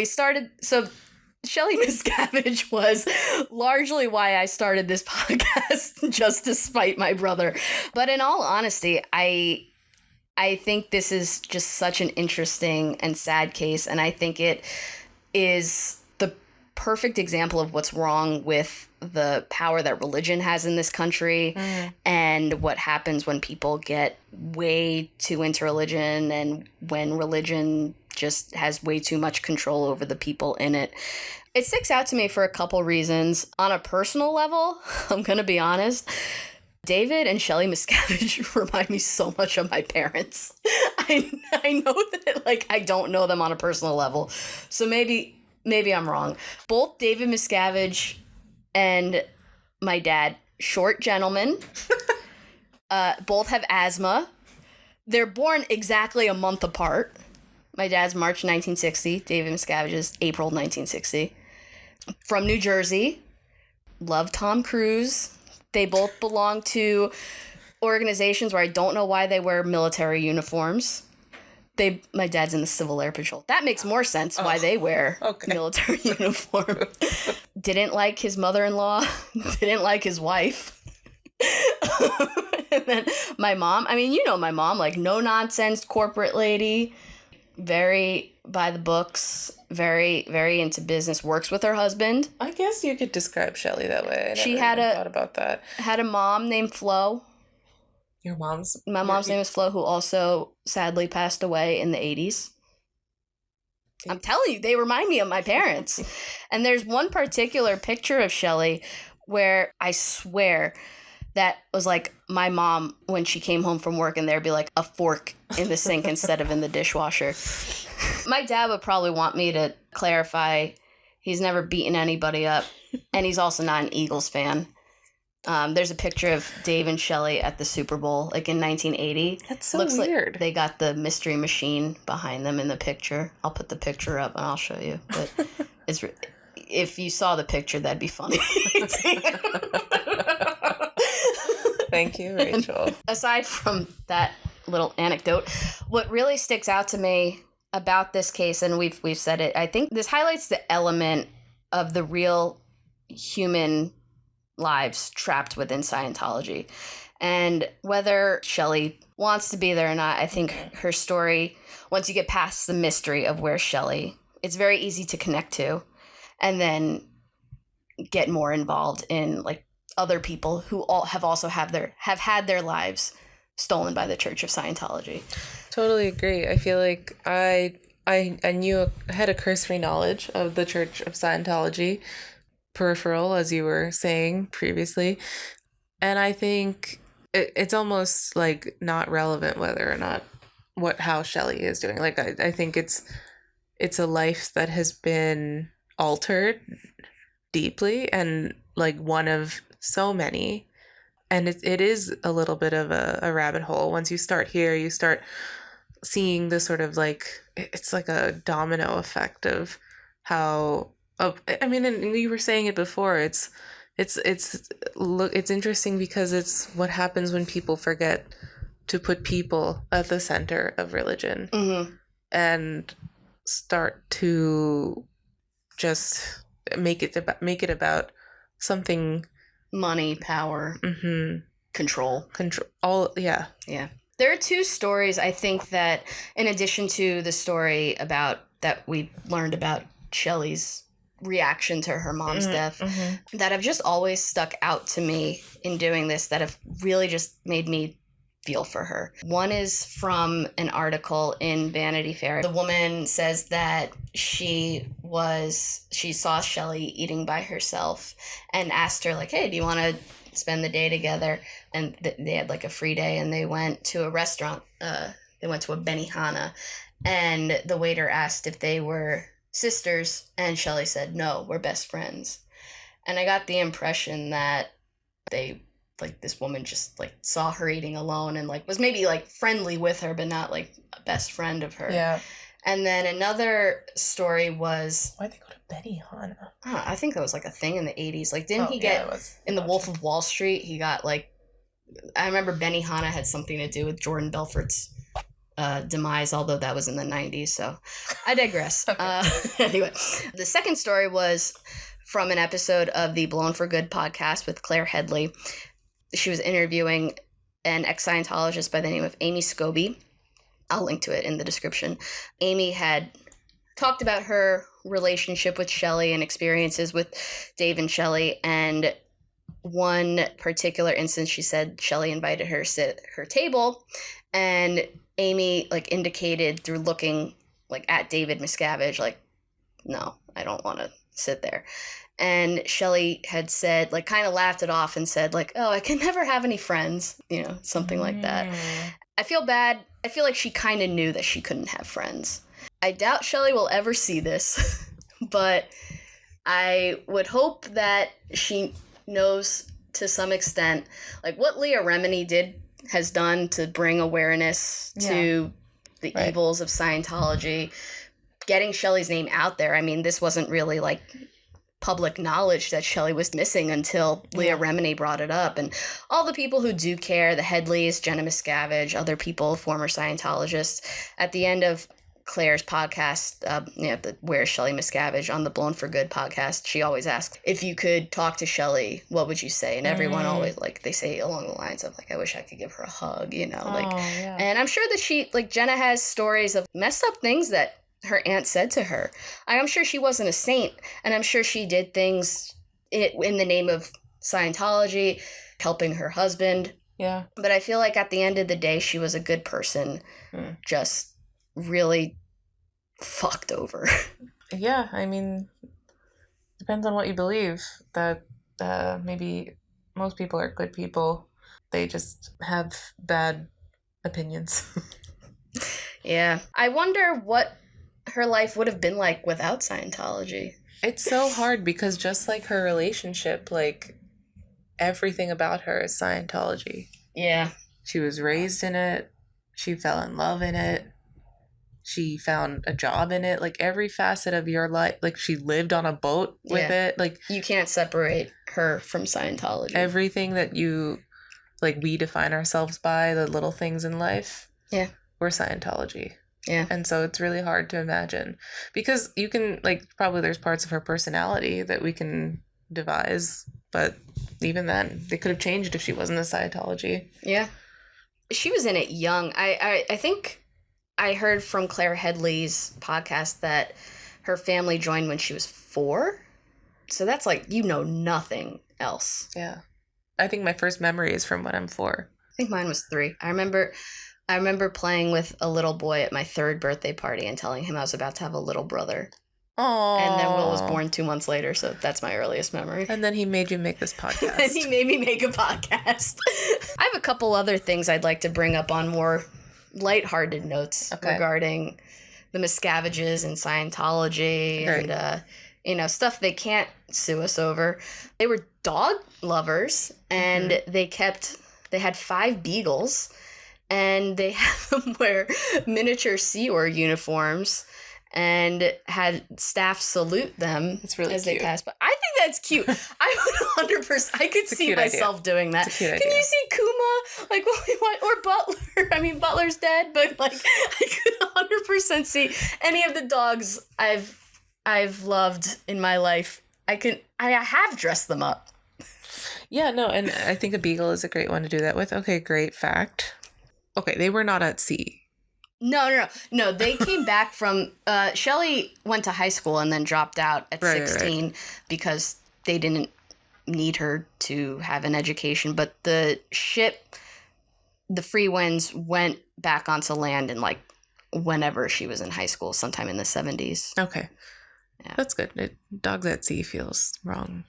Shelly Miscavige was largely why I started this podcast, just to spite my brother. But in all honesty, I think this is just such an interesting and sad case. And I think it is the perfect example of what's wrong with the power that religion has in this country and what happens when people get way too into religion and when religion just has way too much control over the people in it. It sticks out to me for a couple reasons. On a personal level, I'm going to be honest, David and Shelly Miscavige remind me so much of my parents. I know that like I don't know them on a personal level, so maybe I'm wrong. Both David Miscavige and my dad, short gentlemen, both have asthma. They're born exactly a month apart. My dad's March 1960. David Miscavige is April 1960. From New Jersey. Love Tom Cruise. They both belong to organizations where I don't know why they wear military uniforms. My dad's in the Civil Air Patrol. That makes more sense why they wear military uniform. Didn't like his mother-in-law. Didn't like his wife. And then my mom, I mean, you know my mom, like no nonsense corporate lady, very by the books, very, very into business, works with her husband. I guess you could describe Shelly that way. She thought about that. Had a mom named Flo. My mom's name is Flo, who also sadly passed away in the 80s. I'm telling you, they remind me of my parents. And there's one particular picture of Shelly where I swear that was like my mom when she came home from work and there'd be like a fork in the sink instead of in the dishwasher. My dad would probably want me to clarify he's never beaten anybody up, and he's also not an Eagles fan. There's a picture of Dave and Shelly at the Super Bowl, like in 1980. That's so Looks weird. Like they got the mystery machine behind them in the picture. I'll put the picture up and I'll show you. But if you saw the picture, that'd be funny. Thank you, Rachel. And aside from that little anecdote, what really sticks out to me about this case, and we've said it, I think this highlights the element of the real human lives trapped within Scientology. And whether Shelly wants to be there or not, I think her story, once you get past the mystery of where Shelly, it's very easy to connect to and then get more involved in like other people who all have had their lives stolen by the Church of Scientology. Totally agree. I feel like I had a cursory knowledge of the Church of Scientology, peripheral, as you were saying previously. And I think it's almost like not relevant whether or not how Shelly is doing. Like I think it's a life that has been altered deeply, and like one of so many. And it is a little bit of a rabbit hole. Once you start here, you start seeing the sort of like, it's like a domino effect of how, I mean, and you were saying it before, it's interesting because it's what happens when people forget to put people at the center of religion, and start to just make it about something, money, power, control, all. Yeah. There are two stories, I think, that in addition to the story about that we learned about Shelly's reaction to her mom's death, that have just always stuck out to me in doing this, that have really just made me feel for her. One is from an article in Vanity Fair. The woman says that she saw Shelly eating by herself and asked her, like, hey, do you want to spend the day together? And they had like a free day, and they went to a restaurant. They went to a Benihana, and the waiter asked if they were sisters, and Shelly said, no, we're best friends. And I got the impression that they, like, this woman just like saw her eating alone and like was maybe like friendly with her, but not like a best friend of her. Yeah. And then another story was, why'd they go to Benihana? I think that was like a thing in the 80s. Like, didn't he get in The Wolf of Wall Street? He got like, I remember Benihana had something to do with Jordan Belfort's demise, although that was in the 90s. So I digress. Anyway, the second story was from an episode of the Blown for Good podcast with Claire Headley. She was interviewing an ex-Scientologist by the name of Amy Scobie. I'll link to it in the description. Amy had talked about her relationship with Shelly and experiences with Dave and Shelly, and one particular instance, she said Shelly invited her to sit at her table, and Amy like indicated through looking like at David Miscavige, like, no, I don't want to sit there. And Shelly had said, like, kind of laughed it off and said, like, oh, I can never have any friends, you know, something like that. I feel bad. I feel like she kind of knew that she couldn't have friends. I doubt Shelly will ever see this, but I would hope that she knows to some extent, like, what Leah Remini has done to bring awareness to the evils of Scientology, getting Shelly's name out there. I mean, this wasn't really, like, public knowledge that Shelly was missing until Leah Remini brought it up. And all the people who do care, the Headleys, Jenna Miscavige, other people, former Scientologists, at the end of Claire's podcast, Where's Shelly Miscavige on the Blown for Good podcast, she always asks, if you could talk to Shelly, what would you say? And everyone always, like, they say along the lines of, like, I wish I could give her a hug, you know, and I'm sure that Jenna has stories of messed up things that her aunt said to her. I'm sure she wasn't a saint, and I'm sure she did things in the name of Scientology, helping her husband. Yeah. But I feel like at the end of the day, she was a good person, just really fucked over. Yeah, I mean, depends on what you believe. That maybe most people are good people. They just have bad opinions. Yeah. I wonder what her life would have been like without Scientology. It's so hard because just like her relationship, like, everything about her is Scientology. Yeah. She was raised in it. She fell in love in it. She found a job in it. Like, every facet of your life, like, she lived on a boat with it. Like, you can't separate her from Scientology. Everything that we define ourselves by, the little things in life. Yeah. We're Scientology. Yeah. And so it's really hard to imagine, because you can, like, probably there's parts of her personality that we can devise, but even then, they could have changed if she wasn't a Scientology. Yeah. She was in it young. I think I heard from Claire Headley's podcast that her family joined when she was 4. So that's like, you know, nothing else. Yeah. I think my first memory is from when I'm 4. I think mine was 3. I remember playing with a little boy at my 3rd birthday party and telling him I was about to have a little brother. Oh. And then Will was born 2 months later, so that's my earliest memory. And then he made you make this podcast. And he made me make a podcast. I have a couple other things I'd like to bring up on more lighthearted notes regarding the Miscaviges and Scientology and, stuff they can't sue us over. They were dog lovers, and they had 5 beagles, and they had them wear miniature Sea Org uniforms and had staff salute them as cute. they passed by. I think that's cute. I would 100%. I could see myself doing that. Can you see Kuma? Like, or Butler? I mean, Butler's dead, but like, I could 100% see any of the dogs I've loved in my life. I have dressed them up. Yeah, no, and I think a beagle is a great one to do that with. Okay, great fact. Okay, they were not at sea. No. They came back from. Shelly went to high school and then dropped out at 16 because they didn't need her to have an education. But the ship, the Free Winds, went back onto land in like whenever she was in high school, sometime in the 70s. Okay, yeah. That's good. Dogs at sea feels wrong.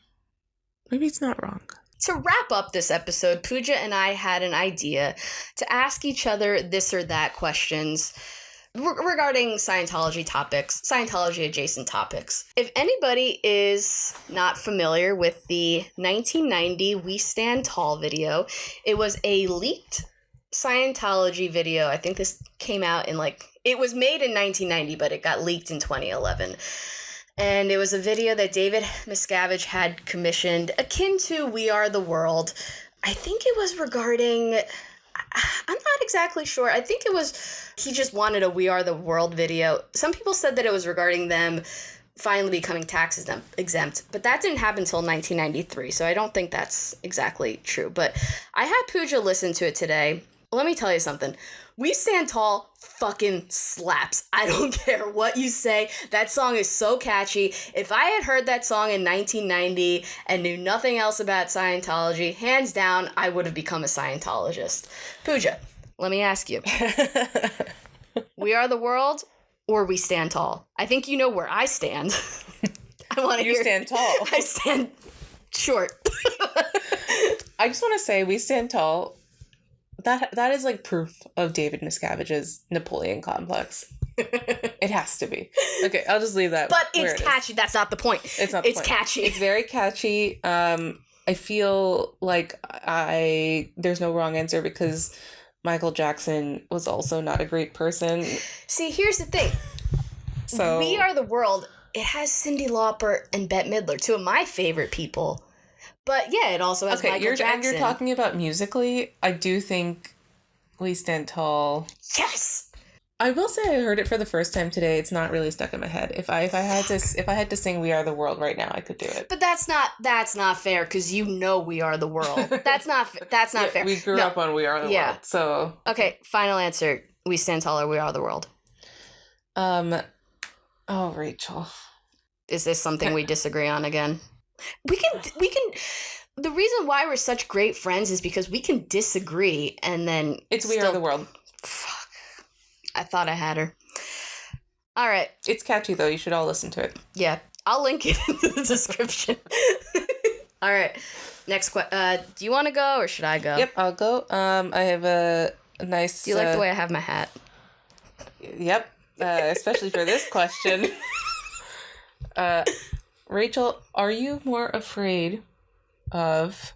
Maybe it's not wrong. To wrap up this episode, Pooja and I had an idea to ask each other this or that questions regarding Scientology topics, Scientology adjacent topics. If anybody is not familiar with the 1990 We Stand Tall video, it was a leaked Scientology video. I think this came out it was made in 1990, but it got leaked in 2011. And it was a video that David Miscavige had commissioned, akin to We Are the World. I think it was regarding, I'm not exactly sure. I think it was, he just wanted a We Are the World video. Some people said that it was regarding them finally becoming tax exempt, but that didn't happen until 1993, so I don't think that's exactly true. But I had Pooja listen to it today. Let me tell you something. We Stand Tall fucking slaps. I don't care what you say. That song is so catchy. If I had heard that song in 1990 and knew nothing else about Scientology, hands down, I would have become a Scientologist. Pooja, let me ask you. We Are the World or We Stand Tall? I think you know where I stand. I want to hear. You stand tall. I stand short. I just want to say We Stand Tall. That is like proof of David Miscavige's Napoleon complex. It has to be. Okay, I'll just leave that. But it's catchy. That's not the point. It's not the point. It's catchy. It's very catchy. I feel like there's no wrong answer because Michael Jackson was also not a great person. See, here's the thing. So We Are the World, it has Cyndi Lauper and Bette Midler, two of my favorite people. But yeah, it also has Michael Jackson. And you're talking about musically. I do think We Stand Tall. Yes. I will say I heard it for the first time today. It's not really stuck in my head. If I had to sing We Are the World right now, I could do it. But that's not fair because you know We Are the World. That's not fair. We grew up on We Are the World. So okay, final answer. We Stand Tall or We Are the World. Oh, Rachel. Is this something we disagree on again? We can. The reason why we're such great friends is because we can disagree and then it's We Are the World. Fuck. I thought I had her. All right. It's catchy though. You should all listen to it. Yeah, I'll link it in the description. All right. Next question. Do you want to go or should I go? Yep, I'll go. I have a nice. Do you like the way I have my hat? Yep. Especially for this question. Rachel, are you more afraid of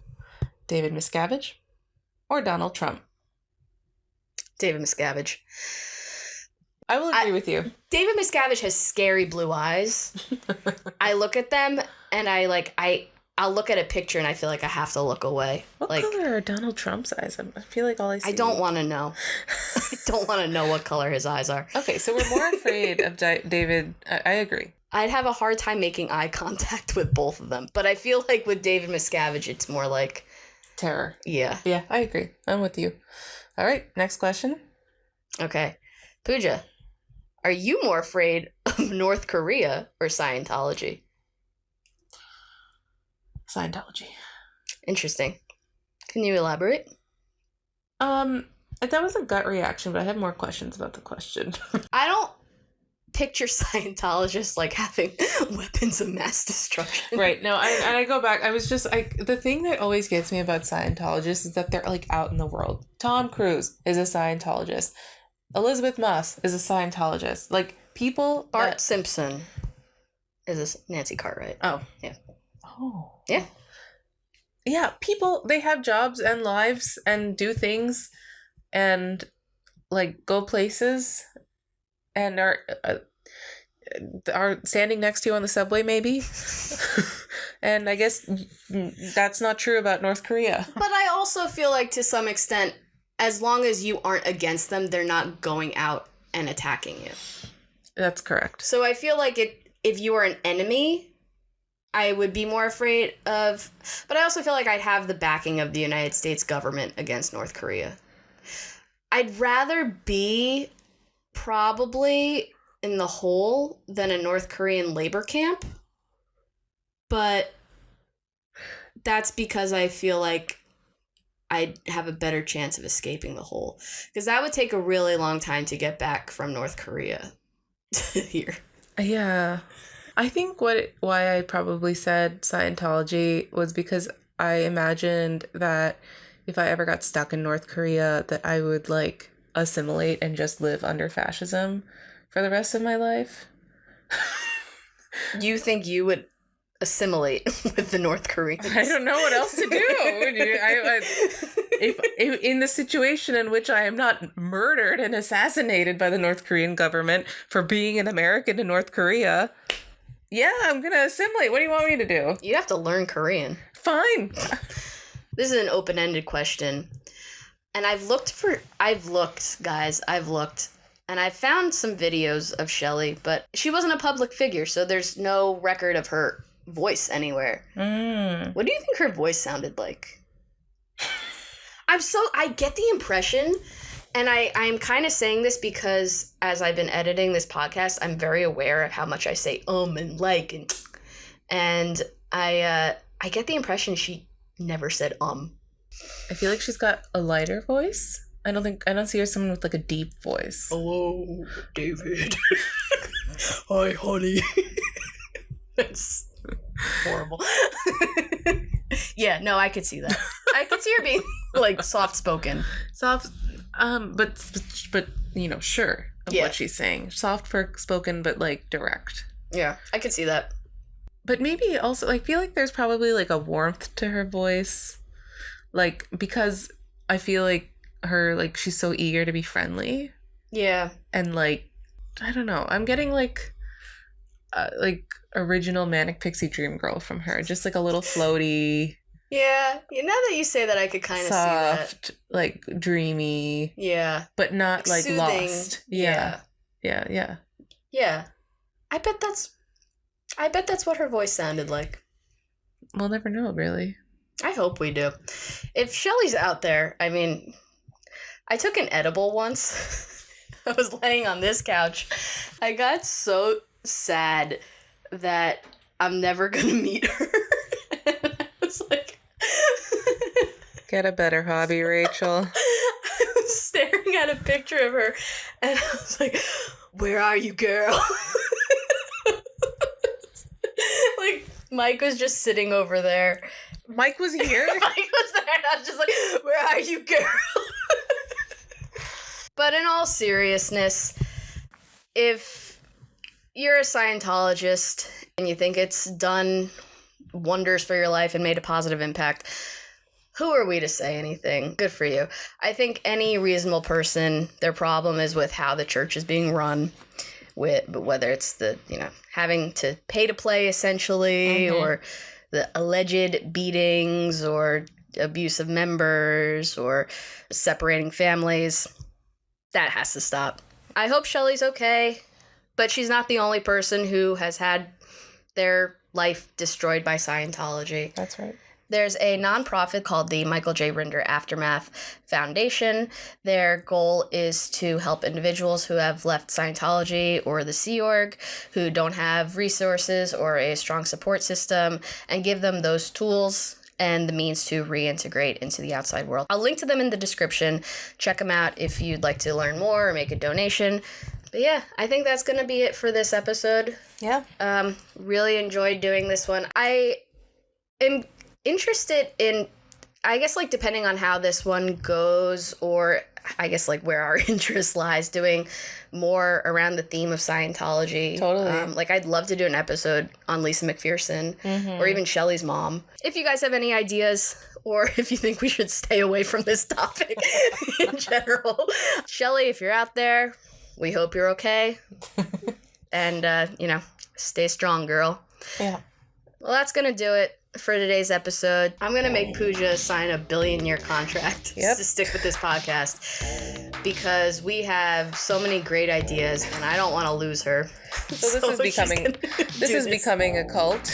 David Miscavige or Donald Trump? David Miscavige. I will agree with you. David Miscavige has scary blue eyes. I look at them and I'll look at a picture and I feel like I have to look away. What color are Donald Trump's eyes? I feel like all I see... I don't want to know. I don't want to know what color his eyes are. Okay, so we're more afraid of David. I agree. I'd have a hard time making eye contact with both of them. But I feel like with David Miscavige, it's more like... terror. Yeah. Yeah, I agree. I'm with you. All right, next question. Okay. Pooja, are you more afraid of North Korea or Scientology? Scientology. Interesting. Can you elaborate? That was a gut reaction, but I have more questions about the question. picture Scientologists like having weapons of mass destruction. Right. No, I go back. I was just the thing that always gets me about Scientologists is that they're like out in the world. Tom Cruise is a Scientologist. Elizabeth Moss is a Scientologist. Like people. Bart Simpson is a Nancy Cartwright. Oh. Yeah. Oh. Yeah. Yeah. People, they have jobs and lives and do things and like go places and are standing next to you on the subway, maybe. And I guess that's not true about North Korea. But I also feel like to some extent, as long as you aren't against them, they're not going out and attacking you. That's correct. So I feel like if you were an enemy, I would be more afraid of... But I also feel like I'd have the backing of the United States government against North Korea. I'd rather be probably in the hole than a North Korean labor camp. But that's because I feel like I'd have a better chance of escaping the hole. Because that would take a really long time to get back from North Korea to here. Yeah. I think why I probably said Scientology was because I imagined that if I ever got stuck in North Korea, that I would like assimilate and just live under fascism for the rest of my life. You think you would assimilate with the North Koreans? I don't know what else to do. If in the situation in which I am not murdered and assassinated by the North Korean government for being an American in North Korea, yeah, I'm gonna assimilate. What do you want me to do? You'd have to learn Korean. Fine. This is an open-ended question. And I've looked, guys, and I've found some videos of Shelly, but she wasn't a public figure, so there's no record of her voice anywhere. What do you think her voice sounded like? I get the impression, and I'm kind of saying this because as I've been editing this podcast, I'm very aware of how much I say and like, and I get the impression she never said I feel like she's got a lighter voice. I don't see her as someone with like a deep voice. Hello, David. Hi, honey. That's horrible. Yeah, no, I could see that. I could see her being like soft-spoken. Soft, but you know, sure of what she's saying. Soft spoken, but like direct. Yeah, I could see that. But maybe also, I feel like there's probably like a warmth to her voice, like because I feel like her like she's so eager to be friendly. Yeah, and like I don't know, I'm getting like original Manic Pixie Dream Girl from her, just like a little floaty. Yeah, now that you say that, I could kind of see that. Soft, like dreamy. Yeah, but not like soothing. Lost. Yeah. I bet that's what her voice sounded like. We'll never know, really. I hope we do. If Shelly's out there, I mean, I took an edible once. I was laying on this couch. I got so sad that I'm never gonna meet her. And I was like... Get a better hobby, Rachel. I was staring at a picture of her, and I was like, where are you, girl? Like, Mike was just sitting over there. Mike was here? Mike was there, and I was just like, where are you, girl? But in all seriousness, if you're a Scientologist and you think it's done wonders for your life and made a positive impact, who are we to say anything? Good for you. I think any reasonable person, their problem is with how the church is being run, whether it's the, having to pay to play essentially, or the alleged beatings or abuse of members or separating families. That has to stop. I hope Shelly's okay, but she's not the only person who has had their life destroyed by Scientology. That's right. There's a nonprofit called the Michael J. Rinder Aftermath Foundation. Their goal is to help individuals who have left Scientology or the Sea Org, who don't have resources or a strong support system, and give them those tools and the means to reintegrate into the outside world. I'll link to them in the description. Check them out if you'd like to learn more or make a donation. But yeah, I think that's going to be it for this episode. Yeah. Really enjoyed doing this one. I am interested in, I guess, like, depending on how this one goes, or I guess, like, where our interest lies, doing more around the theme of Scientology. Totally. Like, I'd love to do an episode on Lisa McPherson, or even Shelly's mom. If you guys have any ideas, or if you think we should stay away from this topic in general, Shelly, if you're out there, we hope you're okay. And, stay strong, girl. Yeah. Well, that's going to do it for today's episode. I'm going to make Pooja sign a 1 billion-year contract to stick with this podcast, because we have so many great ideas and I don't want to lose her. So this is becoming a cult.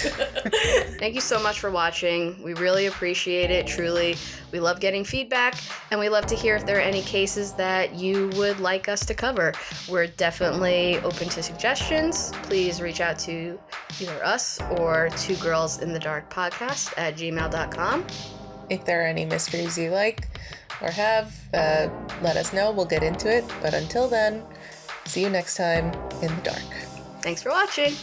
Thank you so much for watching. We really appreciate it, truly. We love getting feedback, and we love to hear if there are any cases that you would like us to cover. We're definitely open to suggestions. Please reach out to either us or twogirlsinthedarkpodcast@gmail.com. If there are any mysteries you like or have, let us know. We'll get into it. But until then, see you next time in the dark. Thanks for watching.